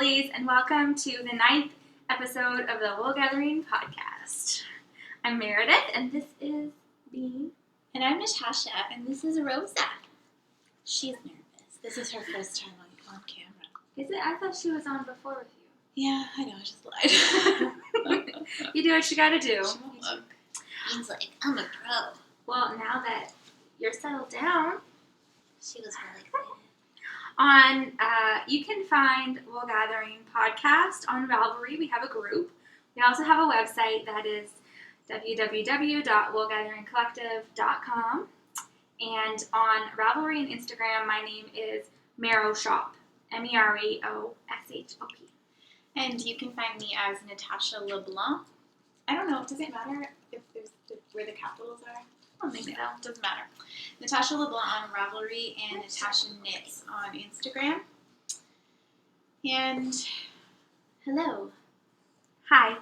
ladies, and welcome to the 9th episode of the Wool Gathering Podcast. I'm Meredith, and this is Bean. And I'm Natasha, and this is Rosa. She's nervous. This is her first time on camera. Is it? I thought she was on before with you. Yeah, I know, I just lied. You do what you gotta do. She won't look. Bean's like, I'm a pro. Well, now that you're settled down, She was really excited. you can find Wool Gathering Podcast on Ravelry. We have a group. We also have a website that is www.woolgatheringcollective.com. And on Ravelry and Instagram, my name is Meroshop, Meroshop. And you can find me as Natasha LeBlanc. I don't know, does it matter if there's where the capitals are? I don't think so. Doesn't matter. Natasha LeBlanc on Ravelry and Natasha Knits on Instagram. And hello. Hi.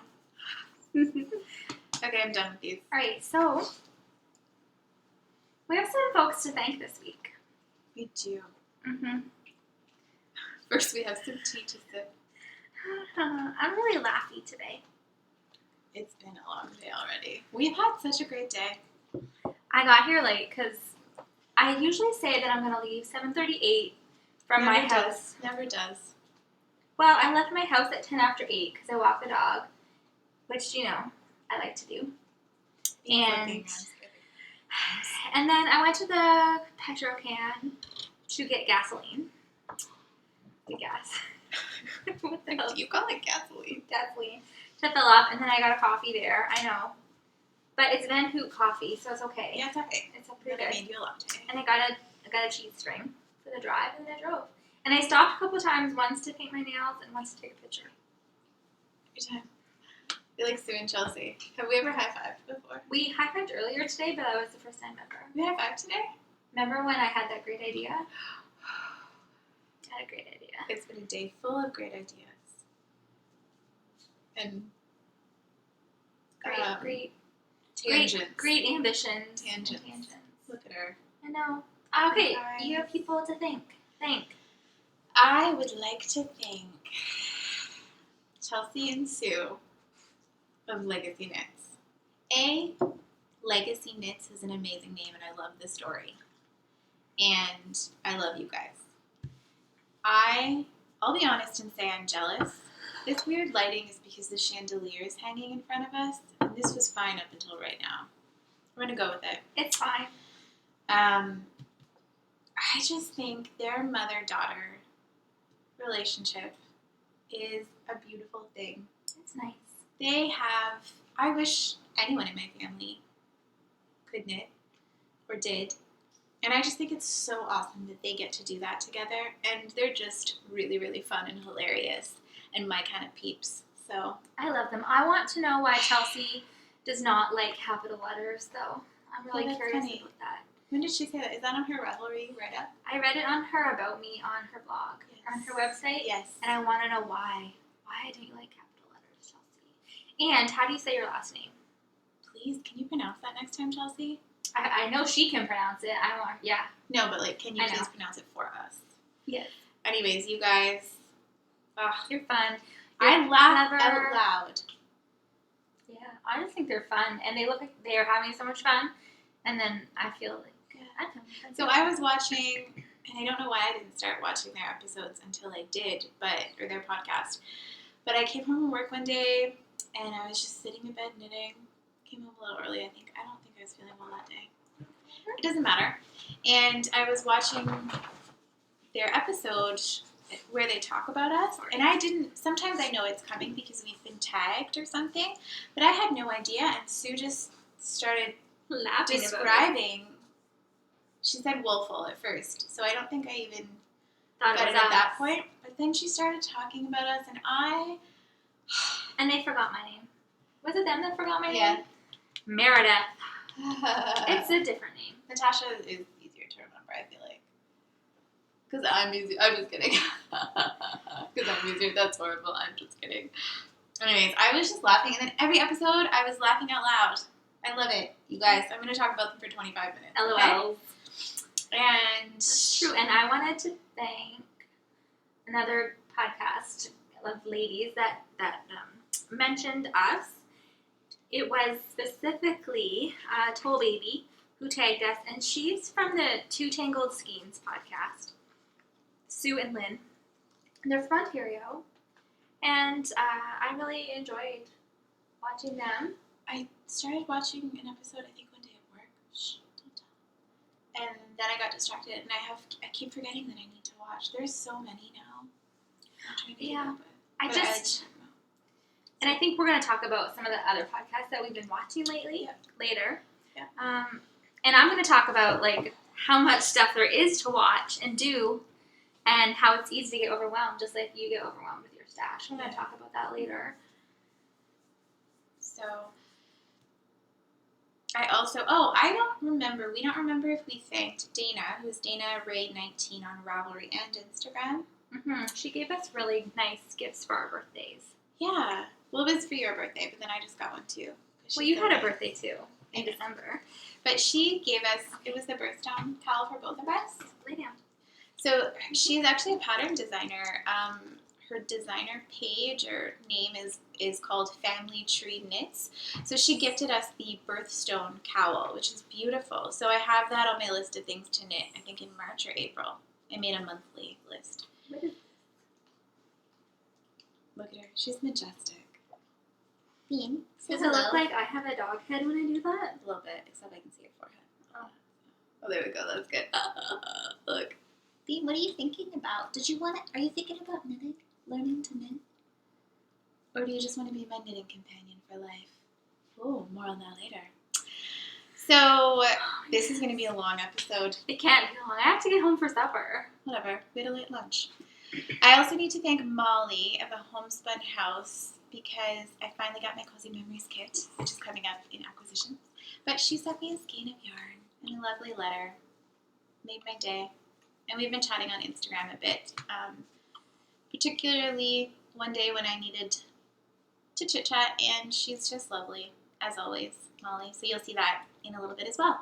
Okay, I'm done with these. All right, so we have some folks to thank this week. We do. Mm-hmm. First, we have some tea to sip. I'm really laughy today. It's been a long day already. We've had such a great day. I got here late because I usually say that I'm going to leave 7:38 from my house. Never does. Well, I left my house at 10 after 8 because I walk the dog, which, I like to do. And then I went to the petrol can to get gasoline. Get gas. What the hell? You call it gasoline. Gasoline. To fill up, and then I got a coffee there. I know. But it's Van Hoot coffee, so it's okay. Yeah, it's okay. It's pretty good. I made you a latte. And I got a cheese string for the drive, and then I drove. And I stopped a couple times, once to paint my nails and once to take a picture. Every time. You're like Sue and Chelsea. Have we ever high-fived before? We high-fived earlier today, but that was the first time ever. We high-fived today? Remember when I had that great idea? I had a great idea. It's been a day full of great ideas. And Great tangents. Great ambitions. Tangents. And tangents. Look at her. I know. Okay, Hi. you have people to thank. I would like to thank Chelsea and Sue of Legacy Knits. Legacy Knits is an amazing name, and I love the story. And I love you guys. I'll be honest and say I'm jealous. This weird lighting is because the chandelier is hanging in front of us, and this was fine up until right now. We're going to go with it. It's fine. I just think their mother-daughter relationship is a beautiful thing. It's nice. I wish anyone in my family could knit or did. And I just think it's so awesome that they get to do that together. And they're just really, really fun and hilarious and my kind of peeps. So I love them. I want to know why Chelsea does not like capital letters, though. I'm really curious about that. When did she say that? Is that on her Ravelry write-up? I read it on her About Me on her blog, on her website. Yes. And I want to know why. Why don't you like capital letters, Chelsea? And how do you say your last name? Please, can you pronounce that next time, Chelsea? I know she can pronounce it. No, but can you please pronounce it for us? Yes. Anyways, you guys. You're fun. I laugh out loud. Yeah, I just think they're fun, and they look like they are having so much fun. And then I feel like So I was watching, and I don't know why I didn't start watching their episodes until I did, or their podcast. But I came home from work one day, and I was just sitting in bed knitting. Came home a little early, I think. I don't think I was feeling well that day. It doesn't matter. And I was watching their episode where they talk about us, and sometimes I know it's coming because we've been tagged or something, but I had no idea, and Sue just started laughing describing. She said woeful at first, so I don't think I even thought got it it at that point, but then she started talking about us, and they forgot my name. Was it them that forgot my name? Yeah. Meredith. It's a different name. Natasha is easier to remember, I feel like. Because I'm easier. I'm just kidding. Because I'm easier. That's horrible. I'm just kidding. Anyways, I was just laughing, and then every episode, I was laughing out loud. I love it. You guys, I'm going to talk about them for 25 minutes. LOL. Okay? And that's true. And I wanted to thank another podcast, of ladies that mentioned us. It was specifically Toll Baby who tagged us, and she's from the Two Tangled Skeins podcast. Sue and Lynn. They're from Ontario, and I really enjoyed watching them. I started watching an episode, I think, one day at work. Shh, don't tell. And then I got distracted, and I keep forgetting that I need to watch. There's so many now. I'm trying to keep up with. And I think we're going to talk about some of the other podcasts that we've been watching lately later. Yeah. And I'm going to talk about like how much stuff there is to watch and do, and how it's easy to get overwhelmed, just like you get overwhelmed with your stash. I'm going to talk about that later. So, I don't remember. We don't remember if we thanked Dana, who's Dana Ray 19 on Ravelry and Instagram. Mm-hmm. She gave us really nice gifts for our birthdays. Yeah. Well, it was for your birthday, but then I just got one too. Well, you had a birthday too in December. But she gave us, it was the birthstone towel for both of us. Lay down. So she's actually a pattern designer. Her designer page or name is called Family Tree Knits. So she gifted us the birthstone cowl, which is beautiful. So I have that on my list of things to knit, I think in March or April. I made a monthly list. Look at her. She's majestic. Bean, does it look like I have a dog head when I do that? A little bit, except I can see her forehead. Oh, there we go. That's good. Look. Bean, what are you thinking about? Are you thinking about knitting? Learning to knit? Or do you just want to be my knitting companion for life? Oh, more on that later. So, this is going to be a long episode. It can't be long. I have to get home for supper. Whatever. We had a late lunch. I also need to thank Molly of the Homespun House because I finally got my Cozy Memories kit, which is coming up in acquisitions. But she sent me a skein of yarn and a lovely letter. Made my day. And we've been chatting on Instagram a bit. Particularly one day when I needed to chit-chat, and she's just lovely, as always, Molly. So you'll see that in a little bit as well.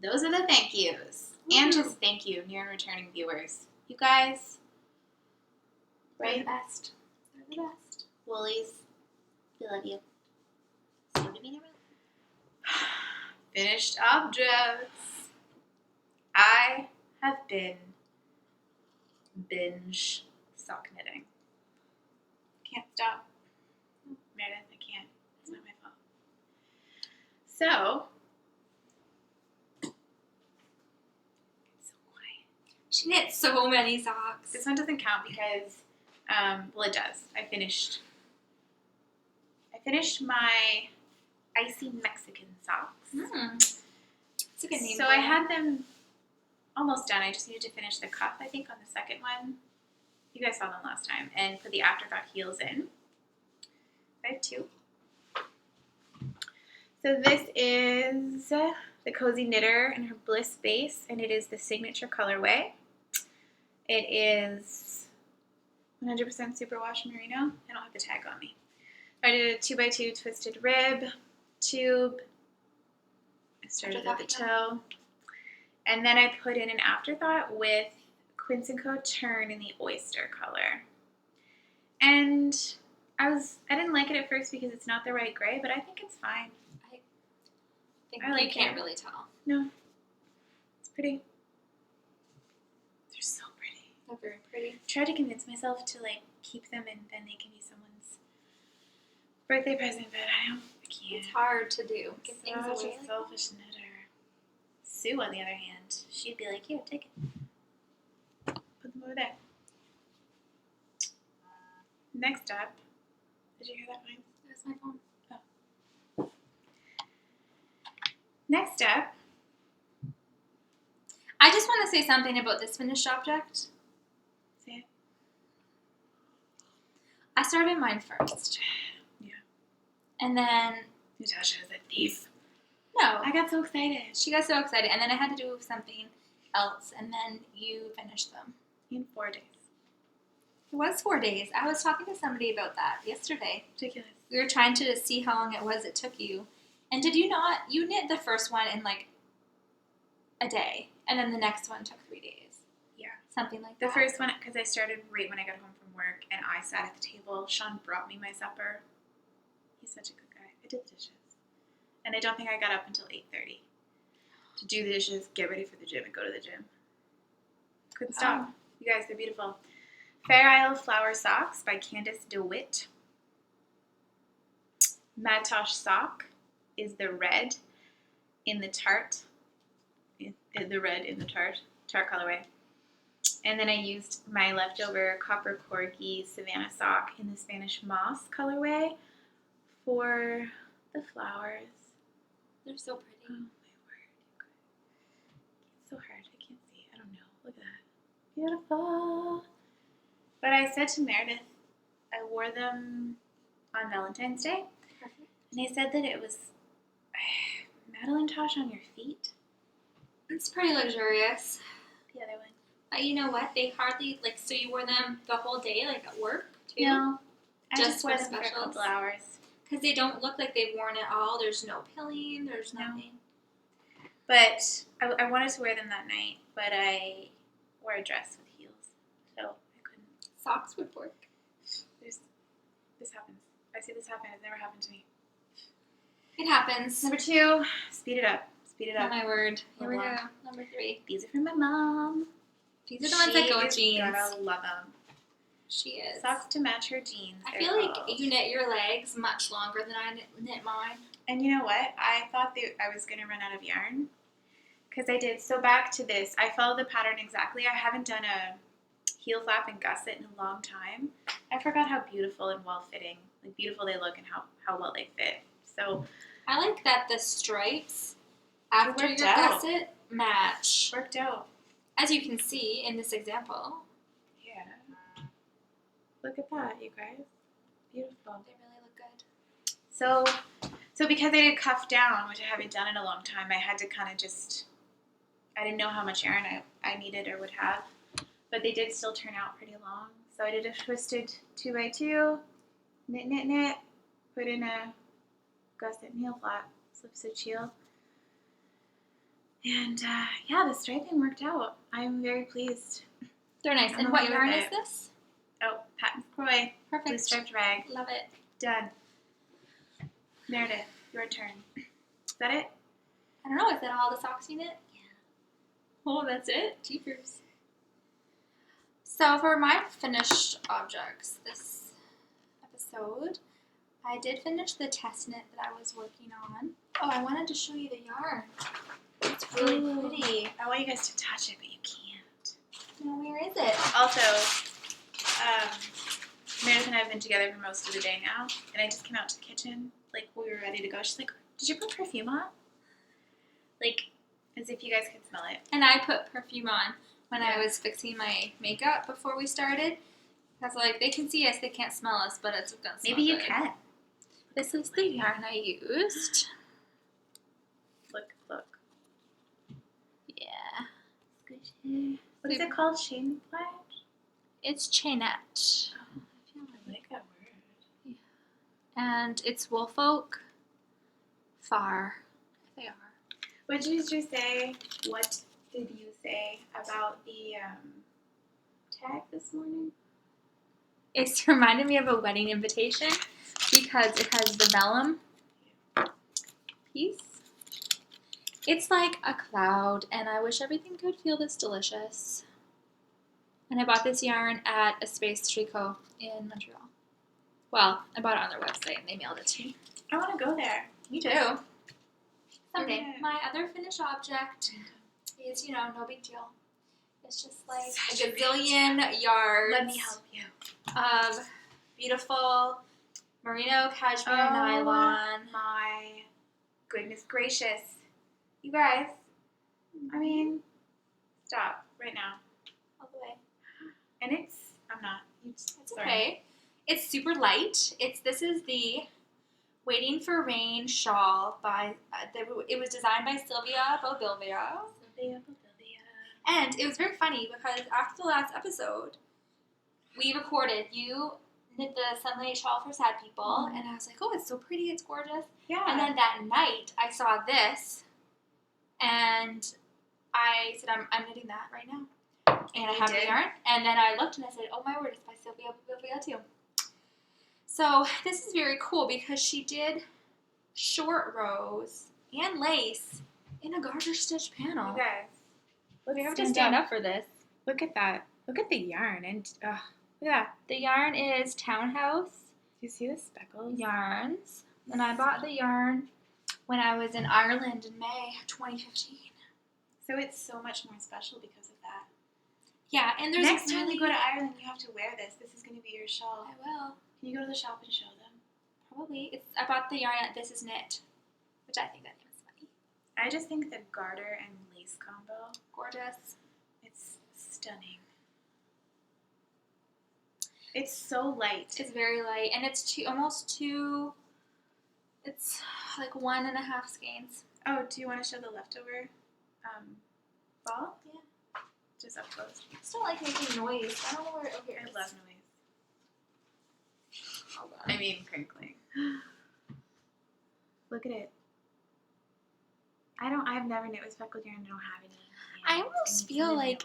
Those are the thank yous. And just thank you, new and returning viewers. You guys, They're the best. They're the best. Woolies, we love you. So do me in a row. Finished objects. I have been binge sock knitting. Can't stop. Meredith, I can't. It's not my fault. So, it's so quiet. She knit so many socks. This one doesn't count because, well, it does. I finished my icy Mexican socks. That's a good name. So I had them almost done. I just needed to finish the cuff, I think, on the second one. You guys saw them last time. And put the afterthought heels in. I have two. So this is the Cozy Knitter in her Bliss base, and it is the signature colorway. It is 100% superwash merino. I don't have the tag on me. I did a 2x2 twisted rib, tube. I started at the toe. And then I put in an afterthought with Quince & Co. Turn in the oyster color. And I didn't like it at first because it's not the right gray, but I think it's fine. I like you can't really tell. No. It's pretty. They're so pretty. They're very pretty. I try to convince myself to keep them and then they can be someone's birthday present, but I can't. It's hard to do. Give things Such away. a selfish knitter. Sue, on the other hand, she'd be like, here, take it. Put them over there. Next up, did you hear that noise? That's my phone. Oh. Next up, I just want to say something about this finished object. say it. I started mine first. Yeah. And then... Natasha is a thief. No. I got so excited. She got so excited. And then I had to do something else. And then you finished them. In 4 days. It was 4 days. I was talking to somebody about that yesterday. Ridiculous. We were trying to see how long it took you. And did you not? You knit the first one in a day. And then the next one took 3 days. Yeah. Something like The that. first one, because I started right when I got home from from work, and I sat at the table. Sean brought me my supper. He's such a good guy. I did the dishes. And I don't think I got up until 8:30 to do the dishes, get ready for the gym, and go to the gym. Couldn't stop. Oh. You guys, they're beautiful. Fair Isle Flower Socks by Candace DeWitt. Matosh sock is the red in the tart. The red in the tart colorway. And then I used my leftover Copper Corgi Savannah sock in the Spanish Moss colorway for the flowers. They're so pretty. Oh my word. It's so hard. I can't see. I don't know. Look at that. Beautiful. But I said to Meredith, I wore them on Valentine's Day. Perfect. And they said that it was Madeline Tosh on your feet. It's pretty luxurious. The other one. But you know what? They hardly, like, so you wore them the whole day, like, at work, too? No. I Just just wore for them for a specials? couple hours. Because they don't look like they've worn it all. There's no pilling. There's No. nothing. But I wanted to wear them that night, but I wore a dress with heels. So I couldn't. Socks would work. This happens. I see this happen. It's never happened to me. It happens. Number 2, speed it up. Speed it Oh up. my word. Here we Hold go. on. Number 3. These are from my mom. These are the ones that go with She's jeans. gonna love them. She is. Socks to match her jeans. I they're feel like called. you knit your legs much longer than I knit mine. And you know what? I thought that I was gonna run out of yarn. Because I did. So back to this. I followed the pattern exactly. I haven't done a heel flap and gusset in a long time. I forgot how beautiful and well-fitting, like beautiful they look and how well they fit. So I like that the stripes after worked your out. gusset match. worked out. As you can see in this example. Yeah. Look at that, you guys. Beautiful. They really look good. So because I did cuff down, which I haven't done in a long time, I had to kind of just, I didn't know how much yarn I needed or would have, but they did still turn out pretty long. So I did a twisted 2x2, knit, put in a gusset and heel flap, slip stitch heel. And yeah, the striping worked out. I'm very pleased. They're nice. I'm And what okay with yarn it. is this? Oh, Patent Croy, blue Perfect. striped rag, Love it. done. Meredith, your turn. Is that it? I don't know. Is that all the socks you knit? Yeah. Oh, that's it? Jeepers. So for my finished objects this episode, I did finish the test knit that I was working on. Oh, I wanted to show you the yarn. It's really Ooh. pretty. I want you guys to touch it, but you can't. Now, where is it? Also, Meredith and I have been together for most of the day now, and I just came out to the kitchen, like, we were ready to go. She's like, did you put perfume on? Like, as if you guys could smell it. And I put perfume on when I Yeah. was fixing my makeup before we started. Because, like, they can see us, they can't smell us, but it's gonna smell Maybe you good. can. This is the yarn I used. Look. Yeah. Squishy. What is it called? Chain flash? It's chainette. I like that word. And it's Woolfolk Far. They are. What did you say? What did you say about the tag this morning? It's reminded me of a wedding invitation because it has the vellum piece. It's like a cloud, and I wish everything could feel this delicious. And I bought this yarn at a Space Tricot in Montreal. Well, I bought it on their website, and they mailed it to me. I want to go there. You too. Someday. Okay. My other finished object is, no big deal. It's just like Such a a big gazillion yards Let me help you. of beautiful merino cashmere nylon. My goodness gracious. You guys, I mean, stop right now. All the way. And I'm not. It's sorry. okay. It's super light. This is the Waiting for Rain shawl by, it was designed by Sylvia Bobilvia. And it was very funny because after the last episode, we recorded, you knit the Sunlight shawl for sad people, and I was like, oh, it's so pretty, it's gorgeous. Yeah. And then that night, I saw this, and I said, I'm knitting that right now. And I have the yarn. And then I looked and I said, oh my word, it's by Sylvia too. So this is very cool because she did short rows and lace in a garter stitch panel. You guys, We have to stand up for this. Look at that. Look at the yarn. And look at that. The yarn is Townhouse Do you see the speckles? Yarns. And I bought the yarn when I was in Ireland in May of 2015. So it's so much more special because of that. Yeah, and there's Next time you go to Ireland, you have to wear this. This is going to be your shawl. I will. Can you go to the shop and show them? Probably. I bought the yarn at This Is Knit, which I think that name is funny. I just think the garter and lace combo, Gorgeous. it's stunning. It's so light. It's very light, and it's almost two. It's like 1.5 skeins. Oh, do you want to show the leftover ball? Yeah. Just up close. I still like making noise. I don't know where. Oh, here I it is. love noise. Hold on. I mean, crinkling. Look at it. I've never knit with speckled yarn. I don't have any. I almost feel like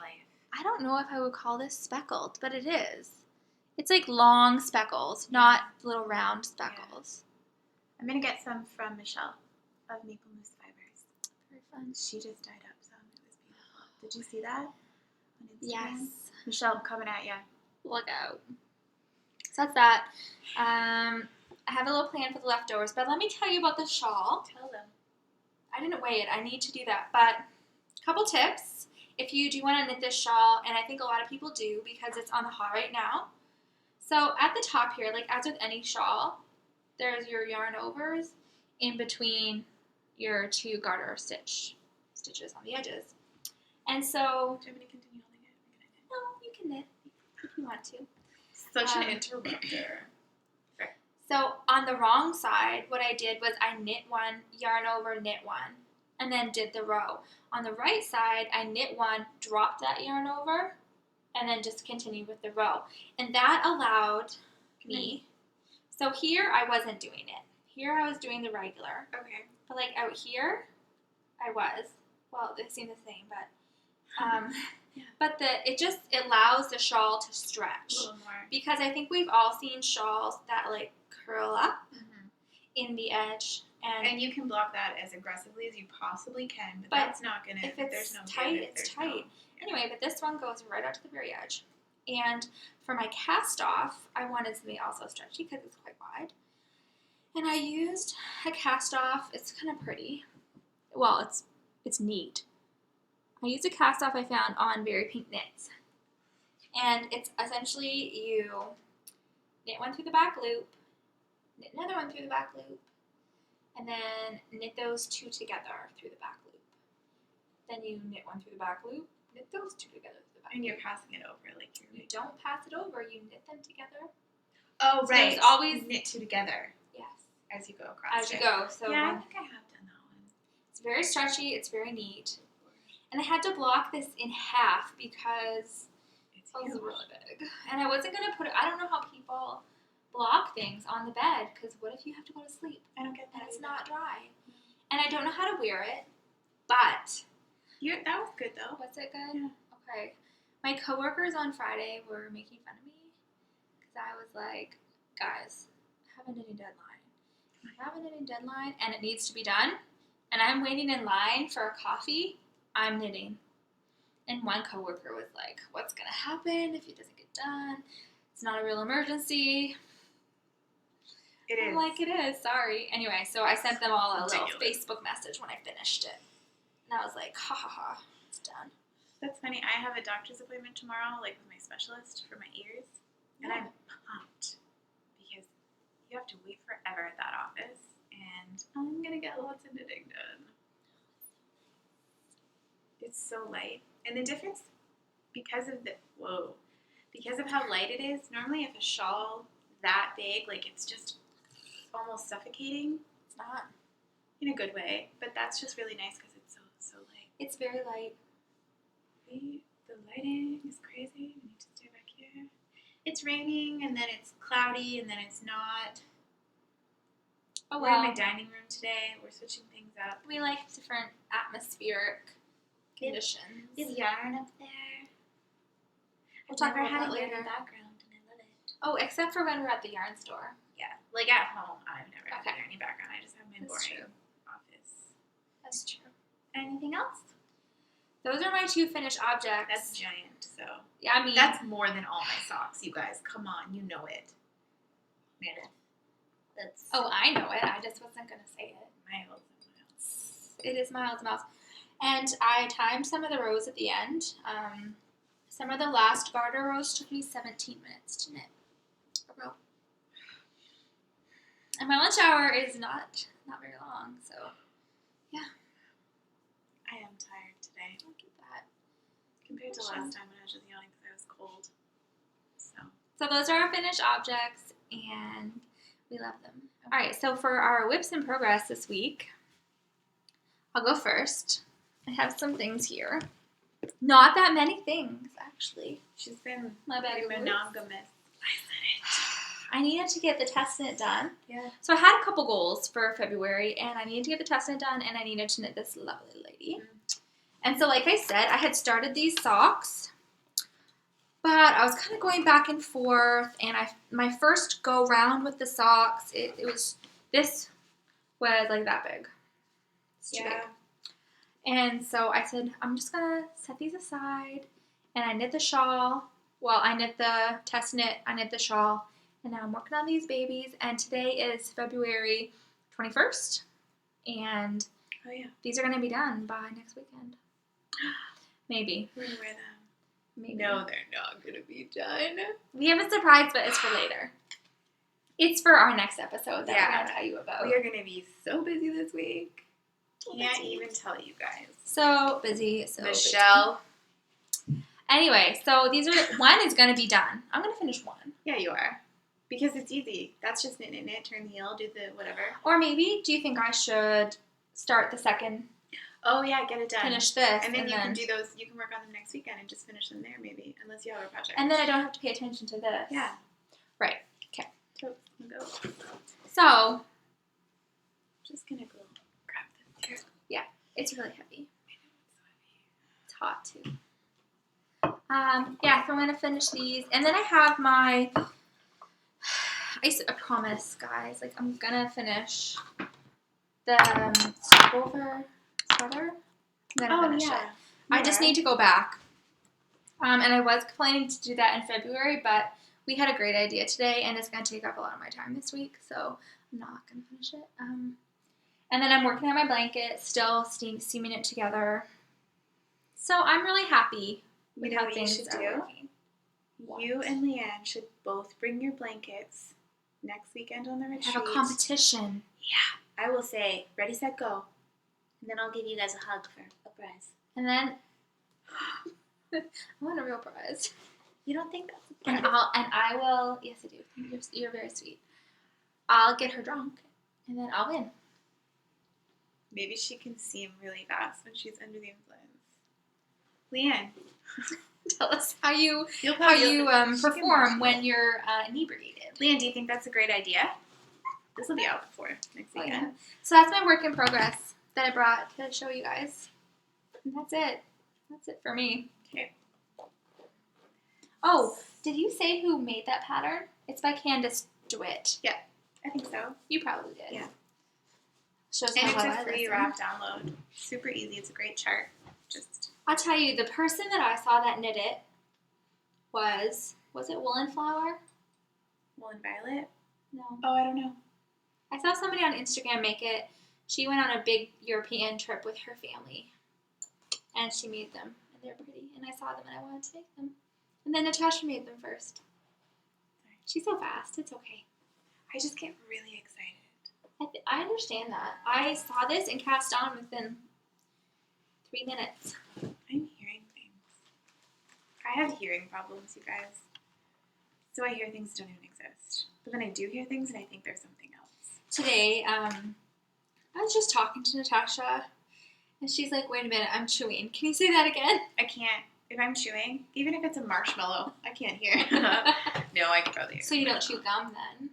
I don't know if I would call this speckled, but it is. It's like long speckles, not little round speckles. I'm gonna get some from Michelle of Maple Mousse Fibers. Very fun. She just dyed up some. It was beautiful. Did you see that on Instagram? Yes. Michelle, I'm coming at you. Look out. So that's that. I have a little plan for the leftovers, but let me tell you about the shawl. Tell them. I didn't weigh it. I need to do that. But a couple tips. If you do want to knit this shawl, and I think a lot of people do because it's on the hot right now. So at the top here, like as with any shawl, there's your yarn overs in between your two garter stitches on the edges. And so, Do you want me to continue holding it? no, you can knit if you want to. Such an interrupter. So on the wrong side, what I did was I knit one, yarn over, knit one, and then did the row. On the right side, I knit one, dropped that yarn over, and then just continued with the row. And that allowed me, so here I wasn't doing it. Here I was doing the regular. Okay. But like out here, I was. Well, they seem the same, but Yeah. but it allows the shawl to stretch. A little more. Because I think we've all seen shawls that like curl up Mm-hmm. in the edge, and you can block that as aggressively as you possibly can, but that's not gonna. if it's there's no tight, give, it's there's tight. No, Anyway, but this one goes right out to the very edge. And for my cast off, I wanted something also stretchy because it's quite wide. And I used a cast off. It's kind of pretty. Well, it's neat. I used a cast off I found on Very Pink Knits. And it's essentially you knit one through the back loop, knit another one through the back loop, and then knit those two together through the back loop. Then you knit one through the back loop, knit those two together through the back And loop. you're passing it over like you're. You don't pass it over, you knit them together. Oh, So right. there's always- knit two together Yes. as you go across. As you go. So Yeah, I think I have done that one. it's very stretchy, it's very neat. And I had to block this in half because It's it was huge. really big. And I wasn't going to put it, I don't know how people block things on the bed because what if you have to go to sleep I don't get that. and it's either. not dry? And I don't know how to wear it, but That was good though. was it good? Yeah. Okay. My coworkers on Friday were making fun of me because I was like, guys, I have a knitting deadline. I have a knitting deadline and it needs to be done. And I'm waiting in line for a coffee. I'm knitting. And one coworker was like, what's going to happen if it doesn't get done? It's not a real emergency. It I'm is. like, it is. Sorry. Anyway, so I sent them all a little Ridiculous. Facebook message when I finished it. And I was like, ha ha ha, it's done. That's funny. I have a doctor's appointment tomorrow, like with my specialist for my ears, and I'm pumped because you have to wait forever at that office, and I'm gonna get lots of knitting done. It's so light, and the difference because of how light it is. Normally, if a shawl that big, like it's just almost suffocating It's not. in a good way, but that's just really nice because it's so light. It's very light. The lighting is crazy. We need to stay back here. It's raining, and then it's cloudy, and then it's not. Oh We're in well. my dining room today. We're switching things up. We like different atmospheric conditions. Is yarn up there? We'll talk never about had that a later. yarn background, and I love it. Oh, except for when we're at the yarn store. Yeah, like at home, I've never had Okay. any background. I just have my That's boring true. office. That's true. Anything else? Those are my 2 finished objects. That's giant. So yeah, I mean that's more than all my socks, you guys. Come on, you know it. Meredith. That's Oh, I know it. I just wasn't gonna say it. miles and miles. It is miles and miles. And I timed some of the rows at the end. Some of the last garter rows took me 17 minutes to knit a row. And my lunch hour is not very long, so I am tired today. look at that. Compared to last time when I was just yawning because I was cold. So those are our finished objects, and we love them. All right, so for our whips in progress this week, I'll go first. I have some things here. Not that many things, actually. She's been My bag of whips. monogamous. I needed to get the test knit done. Yeah. So I had a couple goals for February, and I needed to get the test knit done, and I needed to knit this lovely lady. And so, like I said, I had started these socks, but I was kind of going back and forth, and my first go round with the socks, this was like that big. It's too big. And so I said, I'm just going to set these aside, and I knit the shawl. Well, I knit the test knit, I knit the shawl, and now I'm working on these babies, and today is February 21st, and Oh yeah. these are going to be done by next weekend. Maybe. We're gonna wear them. Maybe. No, they're not gonna be done. We have a surprise, but it's for later. It's for our next episode that we're going to tell you about. We are gonna be so busy this week. So Can't busy. even tell you guys. So busy, so Michelle. busy. Anyway, so one is going to be done. I'm going to finish one. Yeah, you are. Because it's easy. That's just knit, turn the heel, do the whatever. Or maybe, do you think I should start the second, Oh yeah, get it done. finish this, And then you can do those. You can work on them next weekend and just finish them there, maybe, unless you have a project. and then I don't have to pay attention to this. yeah. Right. Okay. So go. So, Just gonna go grab this here. it's really heavy. It's hot too. Yeah, so I'm going to finish these. And then I have my, I promise, guys, like, I'm going to finish the stopover sweater. I'm going to finish it. I just need to go back. And I was planning to do that in February, but we had a great idea today, and it's going to take up a lot of my time this week, so I'm not going to finish it. And then I'm working on my blanket, still steaming it together. So I'm really happy with You know how what you things should are do? working. What? You and Leanne should both bring your blankets next weekend on the retreat. Have a competition. Yeah. I will say, ready, set, go. And then I'll give you guys a hug for a prize. And then I want a real prize. You don't think that's a prize? And I will. Yes, I do. You're very sweet. I'll get her drunk, and then I'll win. Maybe she can seem really fast when she's under the influence. Leanne, Tell us how you you'll perform when you're inebriated. Leanne, do you think that's a great idea? This will be out before next Oh, weekend. yeah. So that's my work in progress that I brought to show you guys. And that's it. That's it for me. Okay. Oh, did you say who made that pattern? It's by Candace DeWitt. I think so. You probably did. Yeah. Shows And how it's well a I free listen. wrap download. Super easy. It's a great chart. Just I'll tell you, the person that I saw that knit it was it Woolen Flower? Wool and Violet. No. Oh, I don't know. I saw somebody on Instagram make it. She went on a big European trip with her family, and she made them, and they're pretty. And I saw them, and I wanted to make them. And then Natasha made them first. She's so fast. It's okay. I just get really excited. I understand that. I saw this and cast on within 3 minutes. I'm hearing things. I have hearing problems, you guys. So I hear things don't even exist. But then I do hear things and I think there's something else. Today, I was just talking to Natasha, and she's like, wait a minute, I'm chewing. Can you say that again? I can't. If I'm chewing, even if it's a marshmallow, I can't hear. No, I can probably hear. So you don't chew gum then?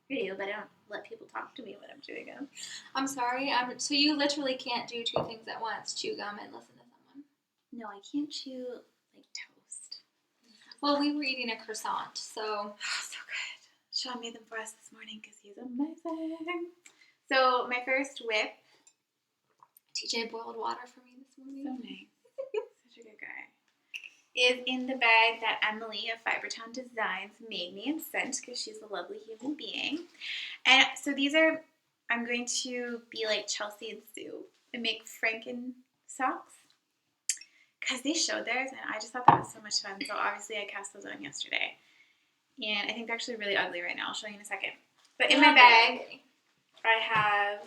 I do, but I don't let people talk to me when I'm chewing gum. I'm sorry. So you literally can't do 2 things at once, chew gum and listen to someone. No, I can't chew like toast. Well, we were eating a croissant, so. Oh, so good. Sean made them for us this morning because he's amazing. So my first whip. TJ boiled water for me this morning. So nice. Such a good guy. Is in the bag that Emily of Fibertown Designs made me and sent because she's a lovely human being. And so these are, I'm going to be like Chelsea and Sue and make Franken socks because they showed theirs and I just thought that was so much fun. So obviously I cast those on yesterday. And I think they're actually really ugly right now. I'll show you in a second. But in my bag, I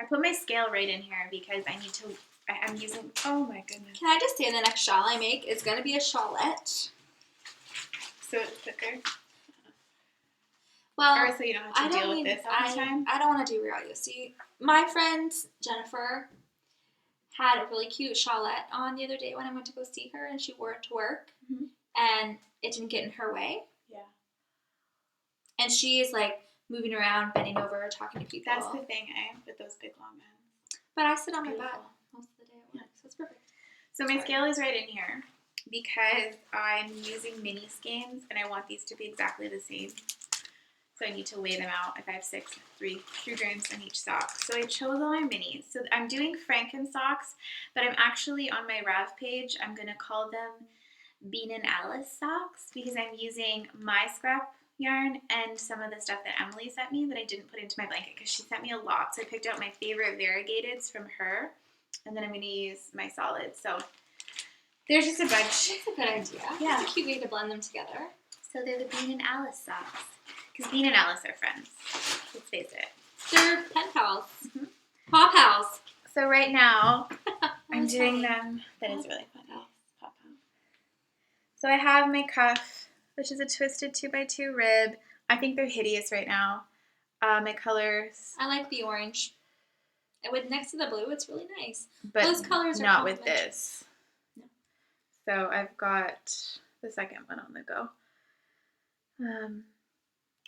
put my scale right in here because I need to, I'm using, oh my goodness. Can I just say the next shawl I make is going to be a shawlette? So it's thicker? Well, or so you don't have to deal with this all the time? I don't want to derail you. See, my friend Jennifer had a really cute shawlette on the other day when I went to go see her, and she wore it to work, and it didn't get in her way. Yeah. And she is like moving around, bending over, talking to people. That's the thing, with those big long ends. But I sit on my butt most of the day at work, so it's perfect. So my scale is right in here because I'm using mini skeins and I want these to be exactly the same. So I need to weigh them out. If I have 3 grams on each sock. So I chose all my minis. So I'm doing Franken socks, but I'm actually on my Rav page, I'm going to call them Bean and Alice socks because I'm using my scrap yarn and some of the stuff that Emily sent me that I didn't put into my blanket because she sent me a lot. So I picked out my favorite variegateds from her, and then I'm going to use my solids. So there's just a bunch. That's a good idea. Yeah. It's a cute way to blend them together. So they're the Bean and Alice socks because Bean and Alice are friends. Let's face it. They're pen pals. Paw pals. So right now I'm doing them. That is really funny. Paw pal. So I have my cuff, which is a twisted 2x2 rib. I think they're hideous right now. My colors. I like the orange. And with next to the blue, it's really nice. But those colors are not with this. No. So I've got the second one on the go.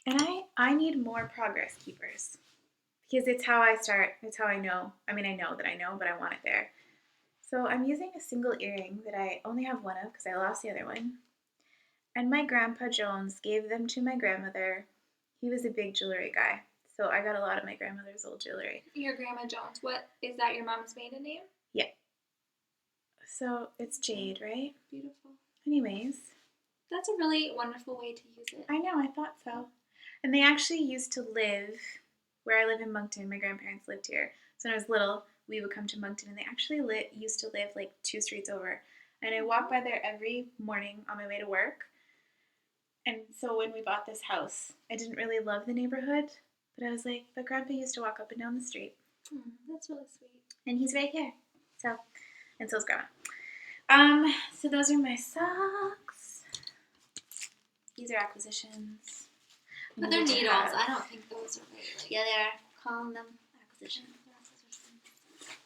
And I need more progress keepers. Because it's how I start. It's how I know. I mean, I know that I know, but I want it there. So I'm using a single earring that I only have one of because I lost the other one. And my grandpa Jones gave them to my grandmother. He was a big jewelry guy. So I got a lot of my grandmother's old jewelry. Your Grandma Jones. What, is that your mom's maiden name? Yeah. So it's jade, right? Beautiful. Anyways. That's a really wonderful way to use it. I know, I thought so. And they actually used to live where I live in Moncton. My grandparents lived here. So when I was little, we would come to Moncton, and they actually used to live like 2 streets over. And I walk by there every morning on my way to work. And so when we bought this house, I didn't really love the neighborhood, but I was like, but Grandpa used to walk up and down the street. That's really sweet. And he's right here. So, and so's Grandma. So those are my socks. These are acquisitions. But they're needles. I don't think those are really like... Yeah, they are. Calling them acquisitions.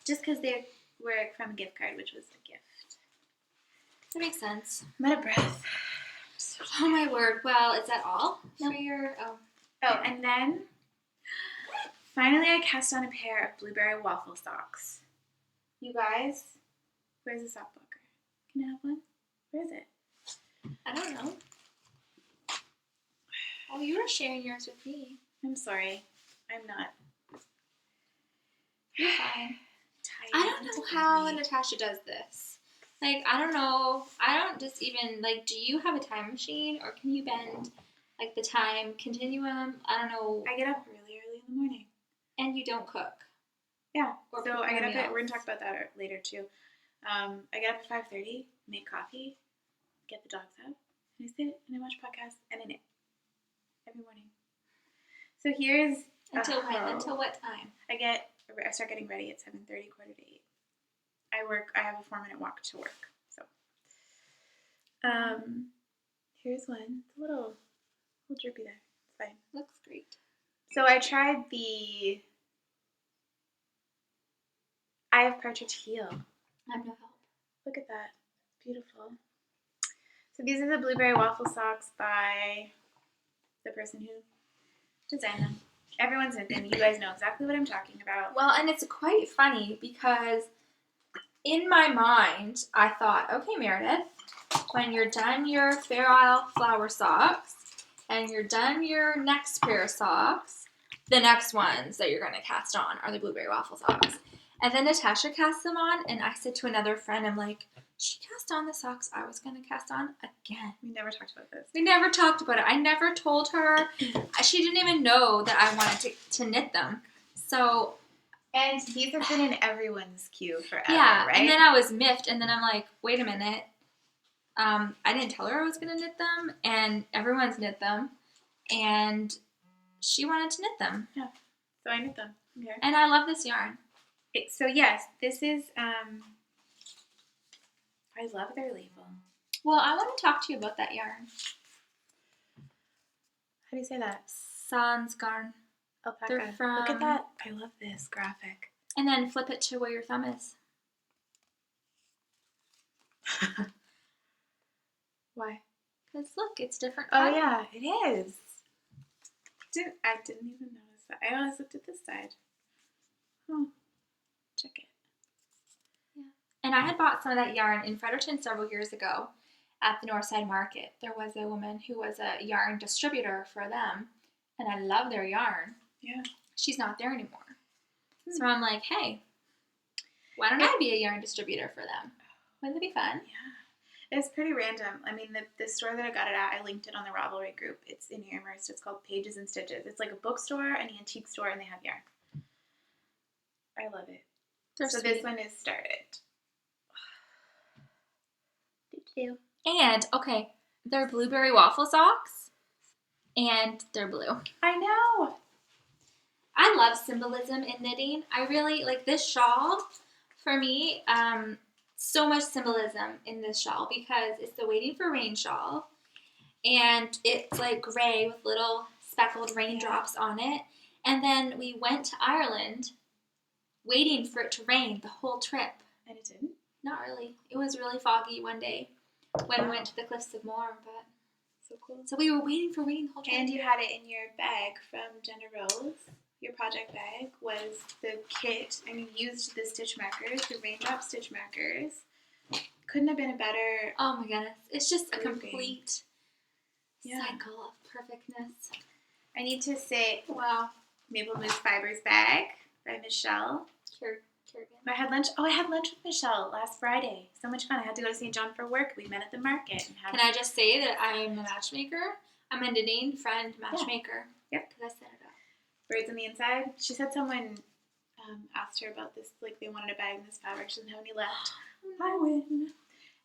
Just because they were from a gift card, which was a gift. That makes sense. I'm out of breath. Oh my word. Well, is that all for your... Oh, and then finally I cast on a pair of blueberry waffle socks. You guys, where's the sock blocker? Can I have one? Where is it? I don't know. Oh, you were sharing yours with me. I'm sorry. I'm not. You're fine. I don't know how Natasha does this. Like, I don't know. I don't just even, like, do you have a time machine or can you bend, like, the time continuum? I don't know. I get up really early in the morning. And you don't cook? Yeah. Or so I get up at, we're going to talk about that later, too. I get up at 5:30, make coffee, get the dogs out, and I sit and I watch podcasts and I knit every morning. So here's... Until when? Until what time? I start getting ready at 7:30, 7:45. I have a 4-minute walk to work. So, here's one. It's a little droopy there. It's fine. Looks great. So I tried I have partridge heel. I have no help. Look at that. It's beautiful. So these are the blueberry waffle socks by the person who designed them. Everyone's knit them. You guys know exactly what I'm talking about. Well, and it's quite funny because in my mind, I thought, okay, Meredith, when you're done your Fair Isle flower socks and you're done your next pair of socks, the next ones that you're going to cast on are the blueberry waffle socks. And then Natasha cast them on, and I said to another friend, I'm like, she cast on the socks I was going to cast on again. We never talked about this. We never talked about it. I never told her. She didn't even know that I wanted to knit them. So... And these have been in everyone's queue forever, yeah, right? and then I was miffed, and then I'm like, wait a minute. I didn't tell her I was going to knit them, and everyone's knit them, and she wanted to knit them. Yeah, so I knit them. Okay. And I love this yarn. So yes, this is, I love their label. Well, I want to talk to you about that yarn. How do you say that? Sans garn. Alpaca. They're from... Look at that. I love this graphic. And then flip it to where your thumb is. Why? Because look, it's different. Oh yeah, it is. I didn't even notice that. I always looked at this side. Oh, check it. Yeah. And I had bought some of that yarn in Fredericton several years ago at the Northside Market. There was a woman who was a yarn distributor for them, and I love their yarn. Yeah. She's not there anymore. So I'm like, hey, why don't I be a yarn distributor for them? Wouldn't that be fun? Yeah. It's pretty random. I mean, the store that I got it at, I linked it on the Ravelry group. It's in Amherst. It's called Pages and Stitches. It's like a bookstore, an antique store, and they have yarn. I love it. They're so sweet. this one is started. And, okay, they're blueberry waffle socks, and they're blue. I know. I love symbolism in knitting. I really, like this shawl, for me, so much symbolism in this shawl because it's the Waiting for Rain shawl, and it's like gray with little speckled raindrops on it. And then we went to Ireland waiting for it to rain the whole trip. And it didn't? Not really. It was really foggy one day when we went to the Cliffs of Moher, but so cool. So we were waiting for rain the whole trip. And you had it in your bag from Jenna Rose. Your project bag was the kit, and you used the stitch markers, the raindrop stitch markers. Couldn't have been a better... Oh my goodness. It's just a grouping. complete cycle of perfectness. I need to say, Wow. Maple Moose Fibers bag by Michelle. Kerrigan. I had lunch with Michelle last Friday. So much fun. I had to go to St. John for work. We met at the market. And Can I just say that I'm a matchmaker? I'm a knitting friend matchmaker. Yeah. Yep. Because I set it up. Birds on the inside. She said someone asked her about this, like they wanted a bag in this fabric. She doesn't have any left. I win.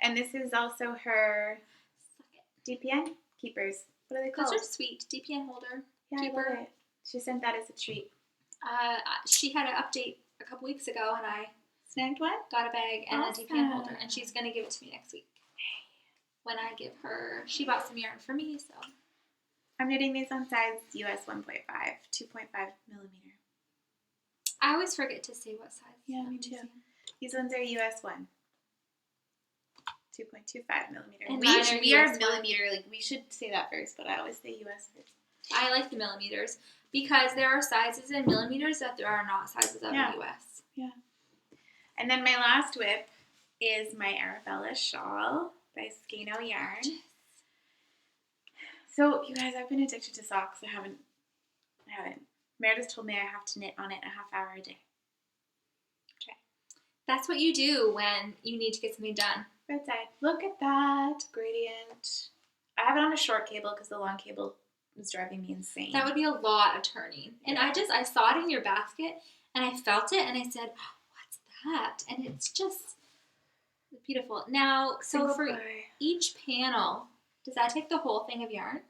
And this is also her DPN keepers. What are they called? Those are sweet. DPN holder. Yeah, keeper. I love it. She sent that as a treat. She had an update a couple weeks ago, and I snagged one? Got a bag and Awesome. a DPN holder, and she's going to give it to me next week. When I give her, she bought some yarn for me, so. I'm knitting these on size US 1.5, 2.5 millimeter. I always forget to say what size. Yeah, me too. These ones are US 1. 2.25 millimeter. And we are US millimeter, like we should say that first, but I always say US first. I like the millimeters because there are sizes in millimeters that there are not sizes of in US. Yeah. And then my last whip is my Arabella shawl by Scano Yarn. So, you guys, I've been addicted to socks. I haven't. Meredith told me I have to knit on it a half hour a day. Okay. That's what you do when you need to get something done. Right side. Look at that gradient. I have it on a short cable because the long cable was driving me insane. That would be a lot of turning. And I saw it in your basket, and I felt it, and I said, oh, what's that? And it's just beautiful. Now, so for each panel, does that take the whole thing of yarn?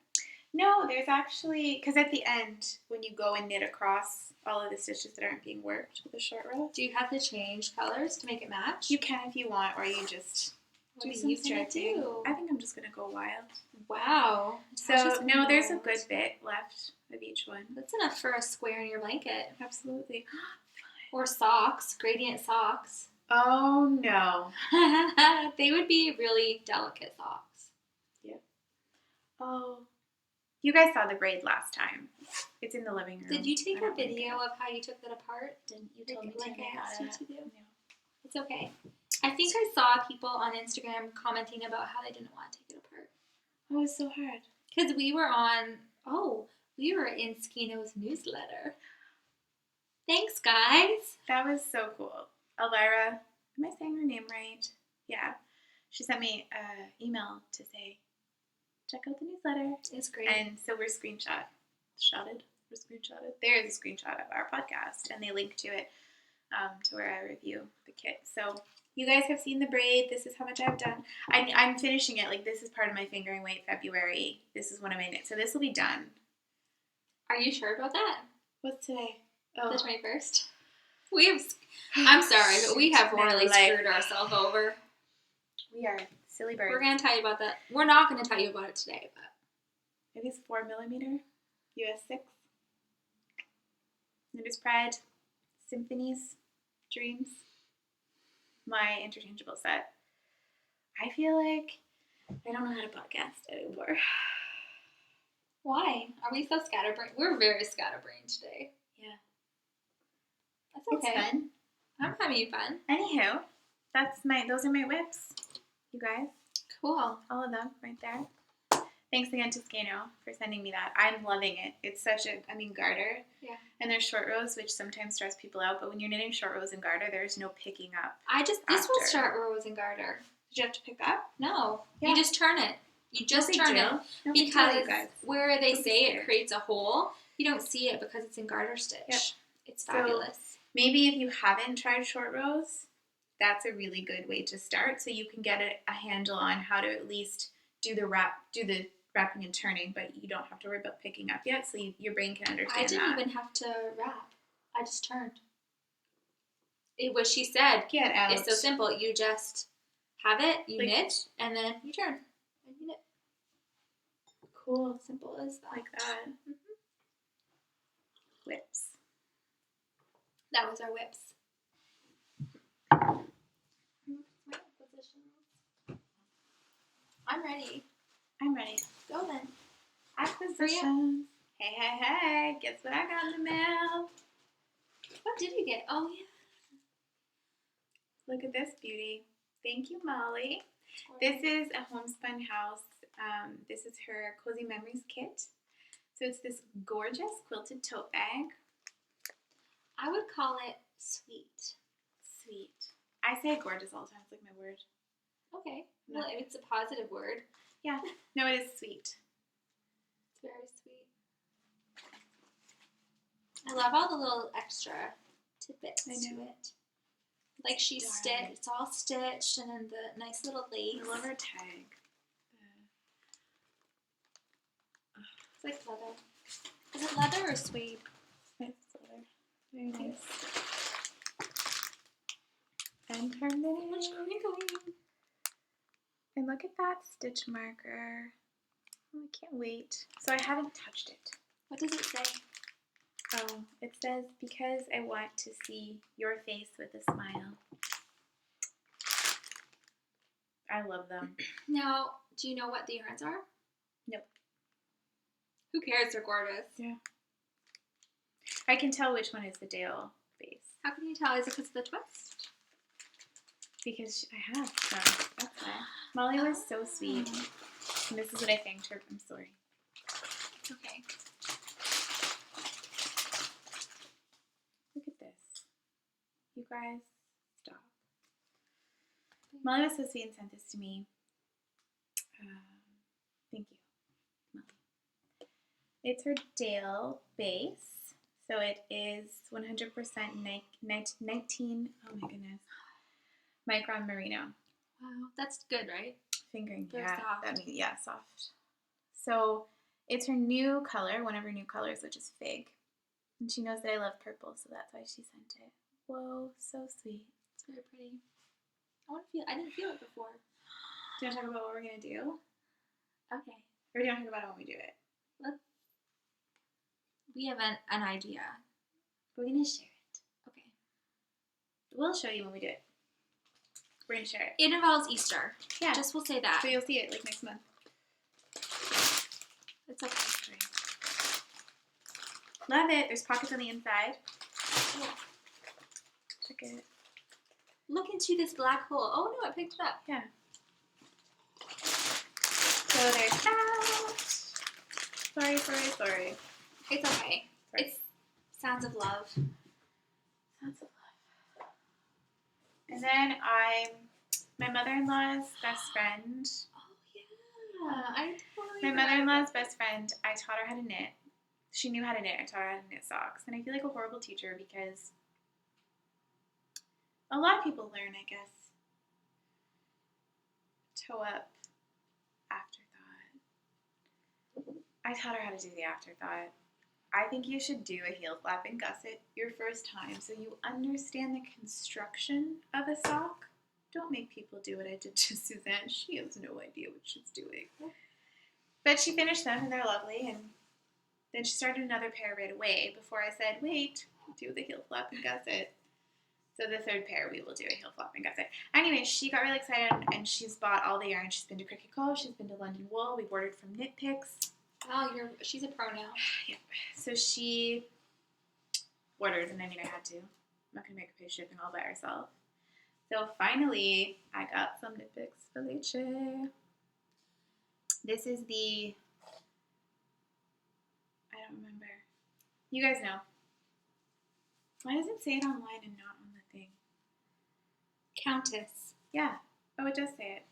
No, there's actually, because at the end, when you go and knit across all of the stitches that aren't being worked with a short row. Do you have to change colors to make it match? You can if you want, or you just do some stretching. I think I'm just going to go wild. Wow. So, no, there's a good bit left of each one. That's enough for a square in your blanket. Absolutely. Or socks, gradient socks. Oh, no. They would be really delicate socks. Yep. Oh. You guys saw the braid last time. It's in the living room. Did you take a video of how you took that apart? Didn't you tell me like I asked you to do? No. It's okay. I think I saw people on Instagram commenting about how they didn't want to take it apart. Oh, it was so hard. Because we were in Skino's newsletter. Thanks, guys. That was so cool. Elvira, am I saying her name right? Yeah. She sent me an email to say, check out the newsletter. It's great. And so we're screenshotted. There is a screenshot of our podcast, and they link to it to where I review the kit. So you guys have seen the braid. This is how much I've done. I'm finishing it. Like, this is part of my fingering weight February. This is when I made it. So this will be done. Are you sure about that? What's today? Oh. The 21st? I'm sorry, but we have royally screwed ourselves over. We are silly birds. We're going to tell you about that. We're not going to tell you about it today, but it is 4mm, US 6. It is Pride, Symphonies, Dreams, my interchangeable set. I feel like I don't know how to podcast anymore. Why? Are we so scatterbrained? We're very scatterbrained today. Yeah. That's okay. It's fun. I'm having fun. Anywho, those are my whips, you guys. Cool. All of them right there. Thanks again to Skano for sending me that. I'm loving it. It's such garter. Yeah. And there's short rows, which sometimes stress people out, but when you're knitting short rows and garter, there's no picking up. This was short rows and garter. Did you have to pick up? No. Yeah. You just turn it. You just turn it. No because guys. where they say it creates a hole, you don't see it because it's in garter stitch. Yep. It's fabulous. So maybe if you haven't tried short rows, that's a really good way to start, so you can get a handle on how to at least do the wrapping and turning, but you don't have to worry about picking up yet, so your brain can understand that. I didn't even have to wrap. I just turned. It was, she said, get out. It's so simple. You just have it, you knit, and then you turn. And you knit. Cool. Simple as that. Like that. Mm-hmm. Whips. That was our whips. I'm ready. I'm ready. Go then. Acquisitions. Hey. Guess what I got in the mail? What did you get? Oh, yeah. Look at this beauty. Thank you, Molly. This is a Homespun House. This is her Cozy Memories kit. So it's this gorgeous quilted tote bag. I would call it sweet. Sweet. I say gorgeous all the time. It's like my word. Okay. Well, it's a positive word. Yeah. No, it is sweet. It's very sweet. I love all the little extra tidbits to it. Like she's stitched, it's all stitched, and then the nice little lace. I love her tag. It's like leather. Is it leather or suede? It's leather. Very nice. And her knitting. And look at that stitch marker. Oh, I can't wait. So I haven't touched it. What does it say? Oh, it says, because I want to see your face with a smile. I love them. Now, do you know what the yarns are? Nope. Who cares? They're gorgeous. Yeah. I can tell which one is the Dale base. How can you tell? Is it because of the twist? Because I have. So that's why. Molly was so sweet. And this is what I thanked her. I'm sorry. It's okay. Look at this. You guys, stop. Molly was so sweet and sent this to me. Thank you, Molly. It's her Dale base. So it is 100% 19, oh my goodness, micron merino. Wow, that's good, right? Fingering, Very yeah, soft. that means, yeah, soft. So it's her new color, one of her new colors, which is fig. And she knows that I love purple, so that's why she sent it. Whoa, so sweet. It's very pretty. I didn't feel it before. Do you want to talk about what we're going to do? Okay. Or do you want to talk about it when we do it? We have an idea. We're going to share it. Okay. We'll show you when we do it. We're going to share it. It involves Easter. Yeah. Just we'll say that. So you'll see it like next month. It's okay. Love it. There's pockets on the inside. Yeah. Check it. look into this black hole. Oh no, it picked it up. Yeah. So there's that. Sorry. It's okay. Sorry. It's sounds of love. Sounds of love. And then my mother-in-law's best friend. Oh yeah, I totally. My mother-in-law's best friend. I taught her how to knit. She knew how to knit. I taught her how to knit socks, and I feel like a horrible teacher because a lot of people learn, I guess. Toe up, afterthought. I taught her how to do the afterthought. I think you should do a heel flap and gusset your first time so you understand the construction of a sock. Don't make people do what I did to Suzanne. She has no idea what she's doing. But she finished them and they're lovely, and then she started another pair right away before I said, wait, do the heel flap and gusset. So the third pair we will do a heel flap and gusset. Anyway, she got really excited and she's bought all the yarn. She's been to Cricket Cove, she's been to London Wool, we've ordered from Knit Picks. Oh, she's a pro now. Yep. So she ordered, and I had to. I'm not going to make her pay shipping all by herself. So finally, I got some Knit Picks Felice. This is the, I don't remember. You guys know. Why does it say it online and not on the thing? Countess. Yeah. Oh, it does say it.